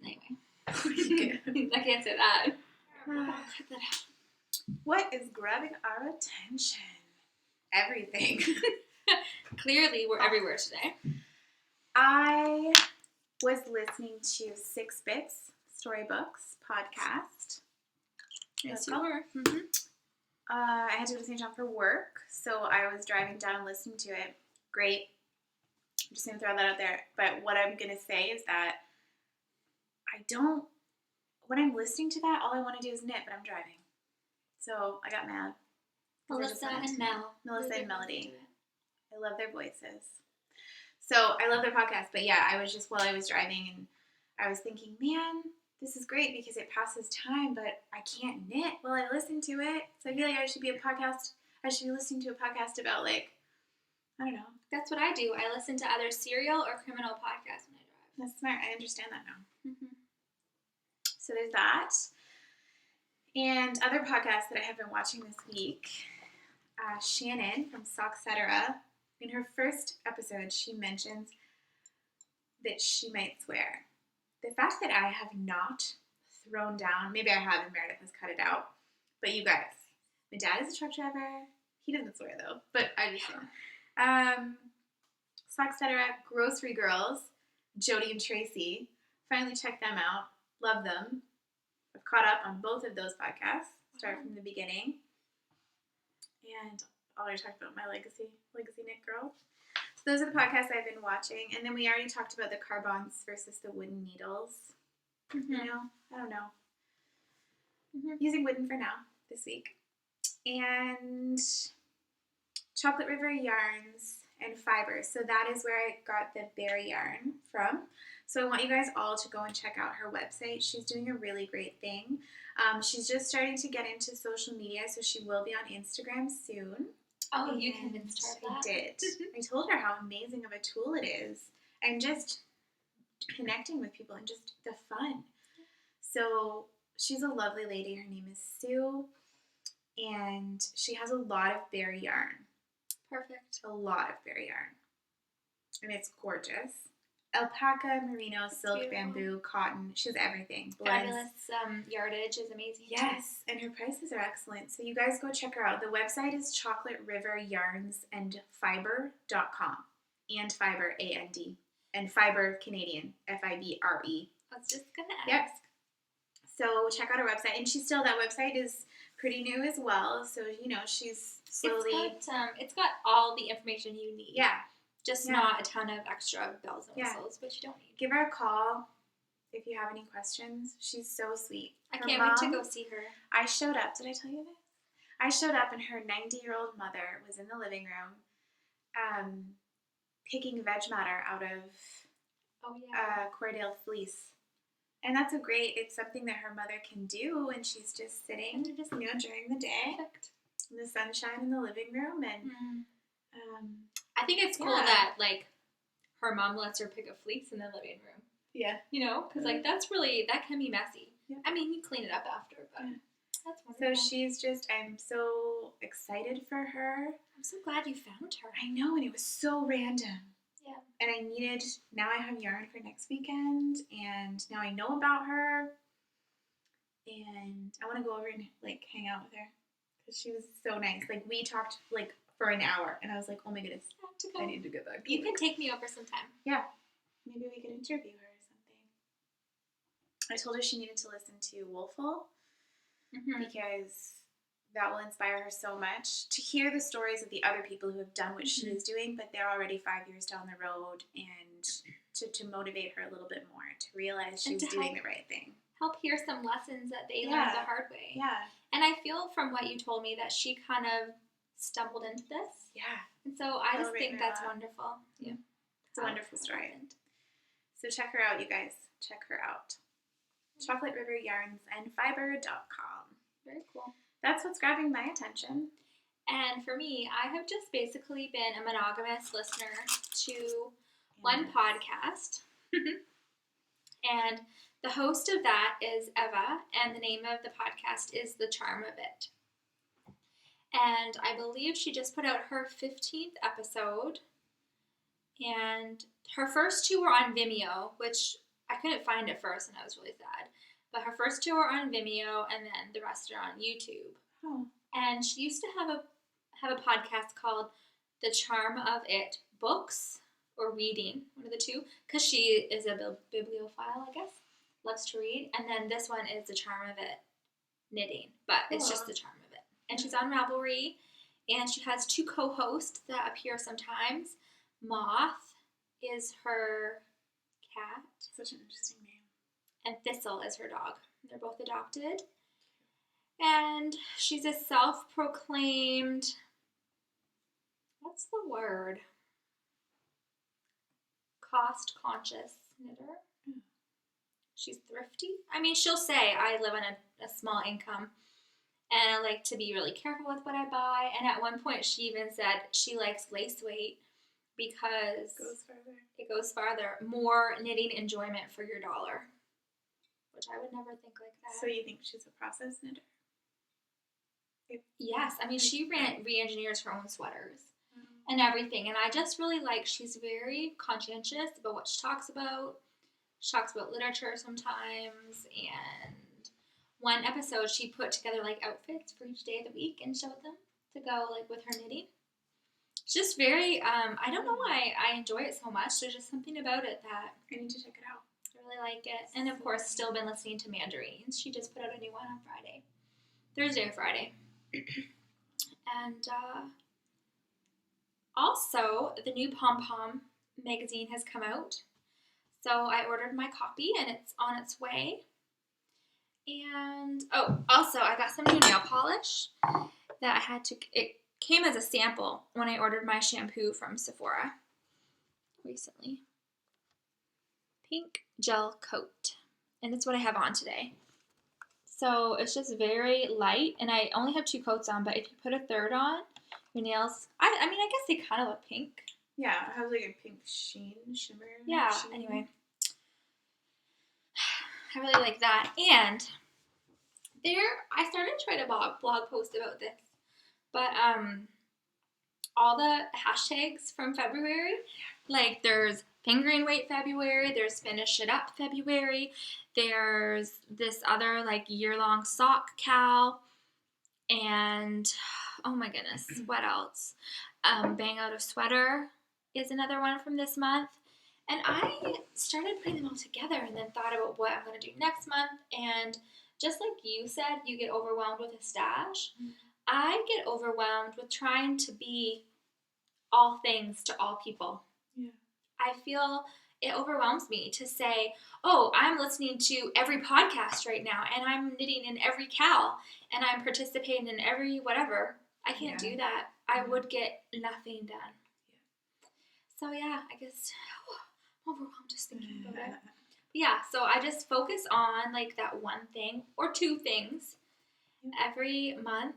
anyway. I can't say that. Cut that out. What is grabbing our attention? Everything. Clearly, we're everywhere today. I was listening to 6 Bits Storybooks podcast. Yes, you were. Mm-hmm. I had to listen to it for work, so I was driving down listening to it. Great. I'm just going to throw that out there. But what I'm going to say is that when I'm listening to that, all I want to do is knit, but I'm driving. So I got mad. Melissa and Mel. Melissa and Melody. I love their voices. So I love their podcast. But yeah, I was just, while I was driving, and I was thinking, man, this is great because it passes time, but I can't knit while I listen to it. So I feel like I should be listening to a podcast about, like, I don't know. That's what I do. I listen to other serial or criminal podcasts when I drive. That's smart. I understand that now. Mm-hmm. So there's that. And other podcasts that I have been watching this week, Shannon from Socksetera, in her first episode, she mentions that she might swear. The fact that I have not thrown down, maybe I have and Meredith has cut it out, but you guys, my dad is a truck driver. He doesn't swear though, but I just know. Socksetera, Grocery Girls, Jody and Tracy. Finally checked them out. Love them. I've caught up on both of those podcasts. Start from the beginning. And already talked about my Legacy Knit Girl. So those are the podcasts I've been watching. And then we already talked about the carbons versus the wooden needles. Mm-hmm. I don't know. Mm-hmm. Using wooden for now this week. And Chocolate River Yarns and Fibers. So that is where I got the berry yarn from. So I want you guys all to go and check out her website. She's doing a really great thing. She's just starting to get into social media, so she will be on Instagram soon. Oh, you convinced her of that? I did. I told her how amazing of a tool it is. And just connecting with people and just the fun. So she's a lovely lady. Her name is Sue. and she has a lot of bear yarn. Perfect. A lot of bear yarn. And it's gorgeous. Alpaca, merino, silk, beautiful. bamboo, cotton. She has everything. Blends. Fabulous yardage is amazing. Yes, and her prices are excellent. So you guys go check her out. The website is chocolateriveryarnsandfiber.com. And fiber, A-N-D. And fiber, Canadian, F-I-B-R-E. I was just going to ask. Yep. So check out her website. And that website is pretty new as well. So, she's slowly. It's got all the information you need. Yeah. Just not a ton of extra bells and whistles, which you don't need. Give her a call if you have any questions. She's so sweet. I can't wait to go see her. I showed up. Did I tell you this? I showed up and her 90-year-old mother was in the living room picking veg matter out of Cordale fleece. And it's something that her mother can do, and she's just sitting, during the day, in the sunshine in the living room, and I think it's cool that her mom lets her pick a fleece in the living room. Yeah, because that can be messy. Yeah. I mean, you clean it up after, but that's wonderful. So I'm so excited for her. I'm so glad you found her. I know, and it was so random. Yeah. And now I have yarn for next weekend, and now I know about her, and I want to go over and hang out with her because she was so nice. We talked for an hour, and I was like, oh my goodness, I need to get back to You can take me over sometime. Yeah. Maybe we could interview her or something. I told her she needed to listen to Wolful because that will inspire her so much to hear the stories of the other people who have done what she is doing, but they're already 5 years down the road, and to motivate her a little bit more, to realize she's doing the right thing. Help hear some lessons that they learned the hard way. Yeah. And I feel from what you told me that she kind of stumbled into this. Yeah. And so I just think that's wonderful. Yeah. It's a wonderful story. So check her out, you guys. Check her out. chocolateriveryarnsandfiber.com. Very cool. That's what's grabbing my attention. And for me, I have just basically been a monogamous listener to one podcast. And the host of that is Eva, and the name of the podcast is The Charm of It. And I believe she just put out her 15th episode. And her first two were on Vimeo, which I couldn't find at first, and I was really sad. But her first two are on Vimeo, and then the rest are on YouTube. Oh. And she used to have a podcast called The Charm of It Books, or Reading, one of the two, because she is a bibliophile, I guess, loves to read. And then this one is The Charm of It Knitting, but it's just The Charm of It. And she's on Ravelry, and she has two co-hosts that appear sometimes. Moth is her cat. Such an interesting name. And Thistle is her dog. They're both adopted. And she's a self-proclaimed, what's the word? Cost-conscious knitter. She's thrifty. I mean, she'll say, I live on a small income, and I like to be really careful with what I buy. And at one point, she even said she likes lace weight because it goes farther. More knitting enjoyment for your dollar, which I would never think like that. So you think she's a process knitter? Yes. I mean, she re-engineers her own sweaters and everything. And I just really she's very conscientious about what she talks about. She talks about literature sometimes. And one episode, she put together outfits for each day of the week and showed them to go with her knitting. It's just very, I don't know why I enjoy it so much. There's just something about it that I need to check it out. I really like it. And of course, still been listening to Mandarines. She just put out a new one on Thursday or Friday. And also, the new Pom Pom magazine has come out. So I ordered my copy, and it's on its way. And, also, I got some new nail polish that I had to, it came as a sample when I ordered my shampoo from Sephora recently. Pink gel coat. And that's what I have on today. So it's just very light, and I only have 2 coats on, but if you put a third on, your nails, I mean, I guess they kind of look pink. Yeah, it has a pink shimmer. Yeah, sheen. Anyway. I really like that. And I started to write a blog post about this, but all the hashtags from February, like there's Fingering Weight February, there's Finish It Up February, there's this other like year-long sock cal, and oh my goodness, what else? Bang Out a Sweater is another one from this month. And I started putting them all together and then thought about what I'm going to do next month. And just like you said, you get overwhelmed with a stash. Mm-hmm. I get overwhelmed with trying to be all things to all people. Yeah. I feel it overwhelms me to say, oh, I'm listening to every podcast right now and I'm knitting in every cal and I'm participating in every whatever. I can't do that. I would get nothing done. So yeah, I guess I'm overwhelmed just thinking about it. But yeah, so I just focus on like that one thing or two things every month,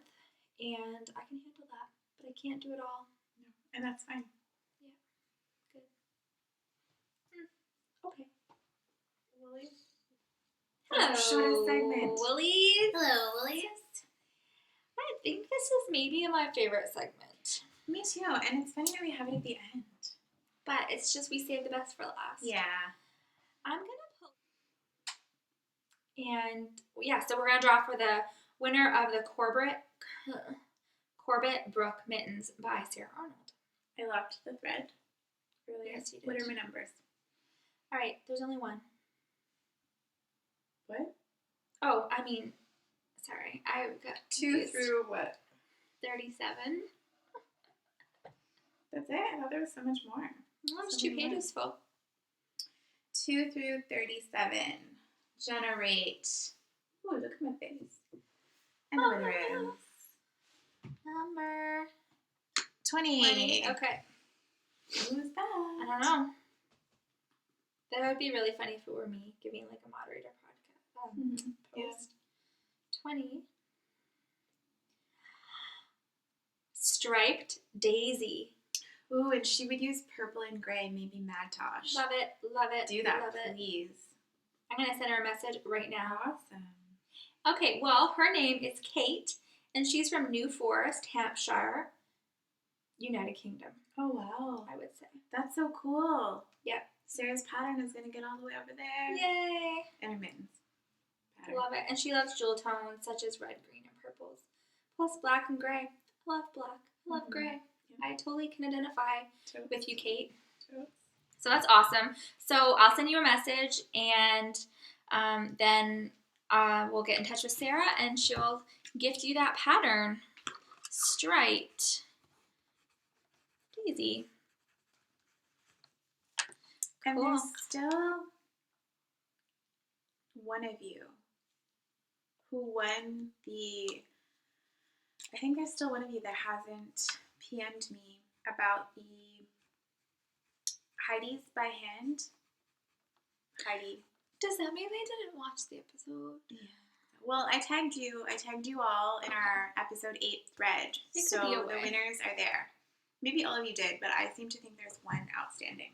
and I can handle that. But I can't do it all. No, and that's fine. Yeah, good. Okay. Woolies. Hello, shortest segment. Woolies. Hello, Willies. I think this is maybe my favorite segment. Me too, and it's funny that we have it at the end. But it's just we saved the best for last. Yeah. I'm going to post. And yeah, so we're going to draw for the winner of the Corbett Brook Mittens by Sarah Arnold. I loved the thread earlier. Yes, you did. What are my numbers? All right, there's only one. What? Oh, I mean, sorry. I got 2 confused. through what? 37. That's it? I thought there was so much more. Well, there's So 2 many more. pages full. 2 through 37. Generate. Ooh, look at my face. And the winner is Number 20. Okay. Who's that? I don't know. That would be really funny if it were me giving like a moderator podcast Mhm. Yeah. post. 20. Striped Daisy. Ooh, and she would use purple and gray, maybe Mad Tosh. Love it. Love it. Do that, Love it. please. I'm going to send her a message right now. Awesome. Okay, well, her name is Kate, and she's from New Forest, Hampshire, United Kingdom, Oh, wow. I would say. That's so cool. Yep. Sarah's pattern is going to get all the way over there. Yay! And her mittens. Pattern. Love it. And she loves jewel tones such as red, green, and purples, plus black and gray. I love black. I love gray. Yep. I totally can identify Totes. with you, Kate. Totes. So that's awesome. So I'll send you a message, and then we'll get in touch with Sarah, and she'll gift you that pattern. Striped Daisy. And Cool. there's still one of you who won the. I think there's still one of you that hasn't PM'd me about the Heidi's by hand. Heidi. Does that mean they didn't watch the episode? Yeah. Well, I tagged you all in our episode 8 thread. It could So be a the way. winners are there. Maybe all of you did, but I seem to think there's one outstanding.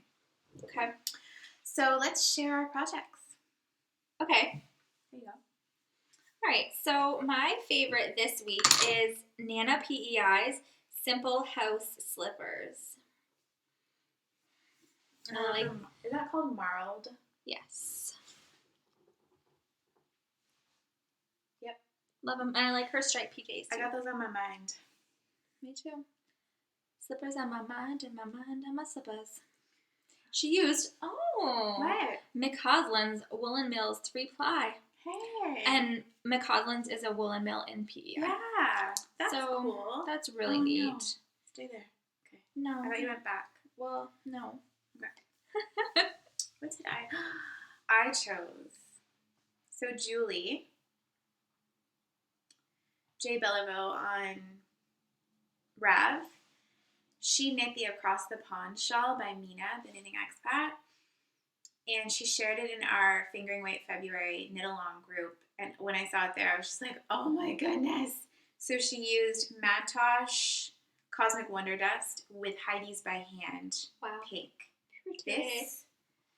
Okay. So let's share our projects. Okay. There you go. All right. So my favorite this week is Nana PEI's Simple House Slippers. And I like, Is that called marled? yes. Yep. Love them. And I like her striped PJs too. I got those on my mind. Me too. Slippers on my mind and my mind on my slippers. She used, What? McCausland's Woolen Mills 3-ply. Hey. And McCausland's is a woolen mill in PEI. yeah, that's So, cool. That's really Oh, neat. no. Stay there. Okay. No. I thought you went back. Well, no. What did I chose. So Julie, J. Belleville on Rav, she knit the Across the Pond shawl by Mina, the Knitting Expat, and she shared it in our Fingering Weight February knit along group. And when I saw it there, I was just like, oh my goodness. So she used Mad Tosh Cosmic Wonder Dust with Heidi's by hand Wow. pink. Pretty. This,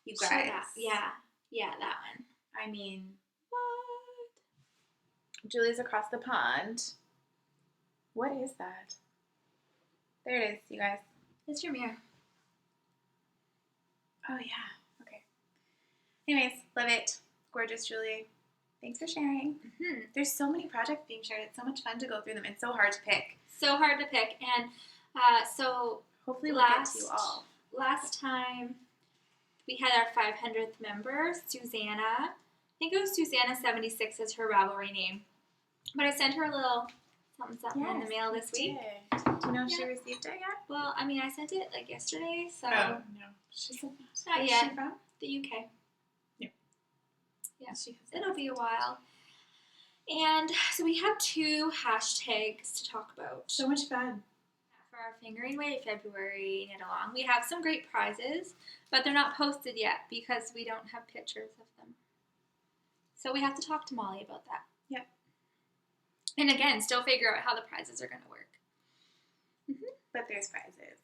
you Show guys. that. Yeah. Yeah, that one. I mean, Julie's across the pond. What is that? There it is, you guys. It's your mirror. Oh, yeah. Okay. Anyways, love it. Gorgeous, Julie. Thanks for sharing. Mm-hmm. There's so many projects being shared. It's so much fun to go through them. It's so hard to pick. So hard to pick. And so hopefully we'll get to you all. Last time we had our 500th member, Susanna. I think it was Susanna76 is her Ravelry name. But I sent her a little something in the mail this week. Do you know if she received it yet? Well, I mean, I sent it like yesterday, so no. She's not Where's yet. she from? The UK. Yeah, She it'll be a while. And so we have 2 hashtags to talk about. So much fun. For our Fingering Way February knit along. We have some great prizes, but they're not posted yet because we don't have pictures of them. So we have to talk to Molly about that. Yep. And again, still figure out how the prizes are going to work. Mm-hmm. But there's prizes.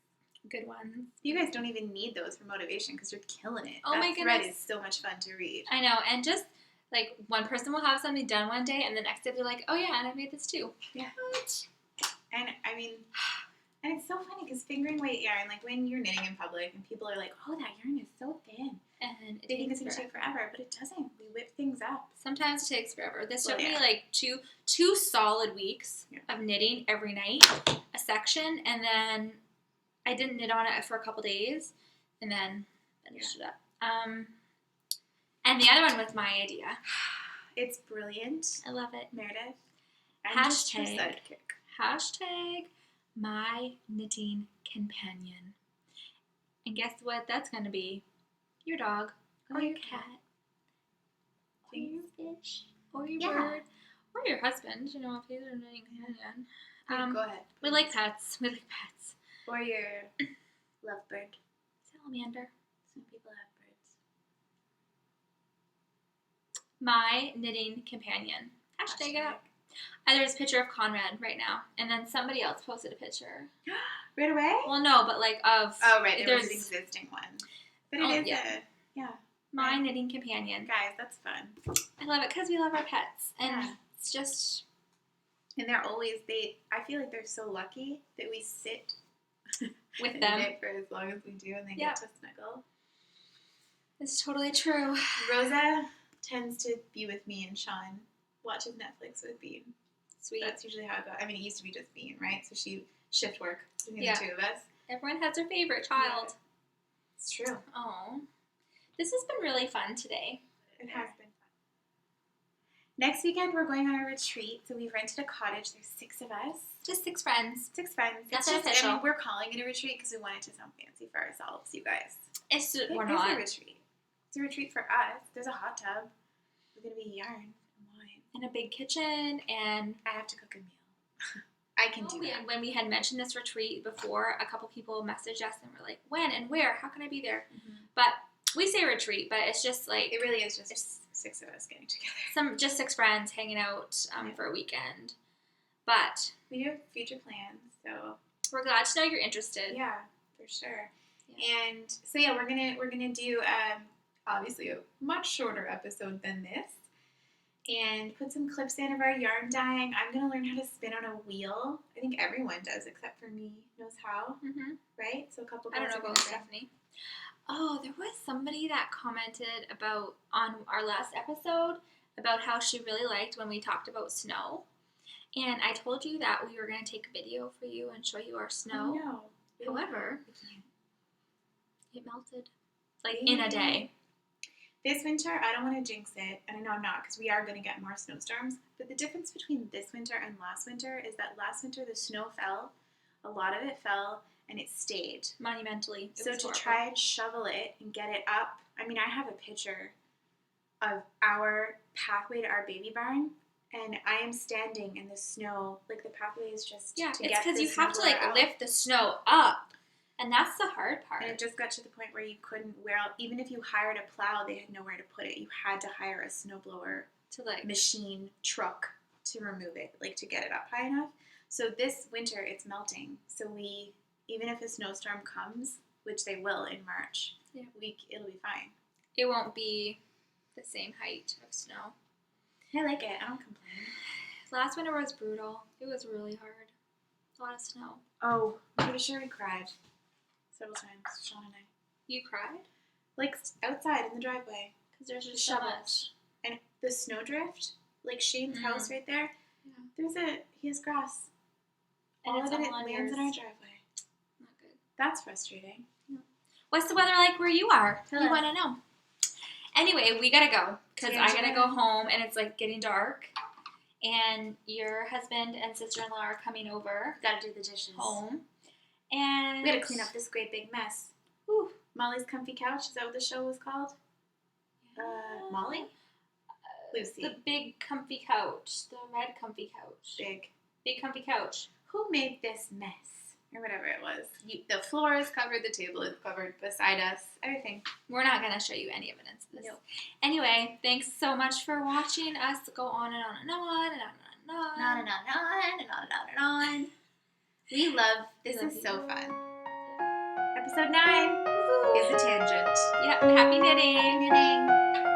Good ones. You guys don't even need those for motivation because you're killing it. Oh that my thread goodness. is so much fun to read. I know, and just like one person will have something done one day, and the next day they're like, "Oh yeah, and I made this too." Yeah. What? And I mean, and it's so funny because fingering weight yarn, like when you're knitting in public and people are like, "Oh, that yarn is so thin," And they think it's gonna take forever, but it doesn't. We whip things up. Sometimes it takes forever. This Well, took me yeah. like two solid weeks Yeah. of knitting every night, a section, and then I didn't knit on it for a couple days, and then finished it up. And the other one was my idea. It's brilliant, I love it. Meredith. I'm just her Hashtag. sidekick. Hashtag my knitting companion. And guess what that's going to be? Your dog, or your cat, or your fish, or your bird, or your husband, you know, if he's a knitting companion. Go ahead. We like pets. We like pets. Or your lovebird. Salamander. Some people have birds. My knitting companion. Hashtag it up. There's a picture of Conrad right now, and then somebody else posted a picture. Right away? Well, no, but like of. Oh, right. There was there's an existing one. But it is my knitting companion. Guys, that's fun. I love it because we love our pets, and Yeah. it's just. And they're always, I feel like they're so lucky that we sit With and them. knit for as long as we do and they Yeah. get to snuggle. It's totally true. Rosa tends to be with me and Sean watches Netflix with Bean. Sweet. That's usually how it goes. I mean, it used to be just Bean, right? So she shift work between Yeah. the two of us. Everyone has their favorite child. Yeah. It's true. Oh. This has been really fun today. It has been fun. Next weekend, we're going on a retreat. So we've rented a cottage. There's 6 of us. Just 6 friends. 6 friends. That's It's just, official. I mean, we're calling it a retreat because we want it to sound fancy for ourselves, you guys. We're It is a not. retreat. It's a retreat for us. There's a hot tub. We're going to be yarn and wine. In a big kitchen, and I have to cook a meal. I can do that. when we had mentioned this retreat before, a couple people messaged us and were like, when and where? How can I be there? Mhm. But we say retreat, but it's just like It really is just it's 6 of us getting together. just 6 friends hanging out Yeah. for a weekend. But We do have future plans, so we're glad to know you're interested. yeah, for sure. Yeah. And so yeah, we're gonna do obviously a much shorter episode than this, and put some clips in of our yarn dyeing. I'm gonna learn how to spin on a wheel. I think everyone does except for me knows how, Mm-hmm. right? So a couple. I don't girls know are about gonna learn. Stephanie. Oh, there was somebody that commented about on our last episode about how she really liked when we talked about snow. And I told you that we were going to take a video for you and show you our snow. Oh, no. However, it melted like in a day. This winter, I don't want to jinx it, and I know I'm not because we are going to get more snowstorms. But the difference between this winter and last winter is that last winter the snow fell, a lot of it fell, and it stayed. Monumentally. It So was to horrible. try and shovel it and get it up, I mean, I have a picture of our pathway to our baby barn, and I am standing in the snow, like the pathway is just Yeah, to it's get because the you have to snowblower like out. lift the snow up. And that's the hard part. And it just got to the point where you couldn't wear out, even if you hired a plow, they had nowhere to put it. You had to hire a snowblower to like machine truck to remove it, like to get it up high enough. So this winter it's melting. So we, even if a snowstorm comes, which they will in March, Yeah. it'll be fine. it won't be the same height of snow. I like it. I don't complain. last winter was brutal. It was really hard. A lot of snow. Oh, I'm pretty sure we cried several times, Sean and I. You cried? Like outside in the driveway. Because there's just Shovels. so much. And the snowdrift, like Shane's house right there, he has grass. And All it's of it all on lands in yours. our driveway. Not good. That's frustrating. What's the weather like where you are? Tell We us. want to know. Anyway, we gotta go because I gotta Tangent. go home and it's like getting dark. And your husband and sister-in-law are coming over Gotta do the dishes. home. And We gotta clean up this great big mess. Ooh, Molly's comfy couch. Is that what the show was called? Molly? Lucy. The big comfy couch. The red comfy couch. Big. Big comfy couch. Who made this mess? Or whatever it was. The floor is covered, the table is covered beside us, everything. We're not gonna show you any evidence of this. Nope. Anyway, thanks so much for watching us go on and on and on and on and on. On and on and on and on and on and on. We love, this Love is you. so fun. Episode 9 is a tangent. Yep, happy knitting. Knitting.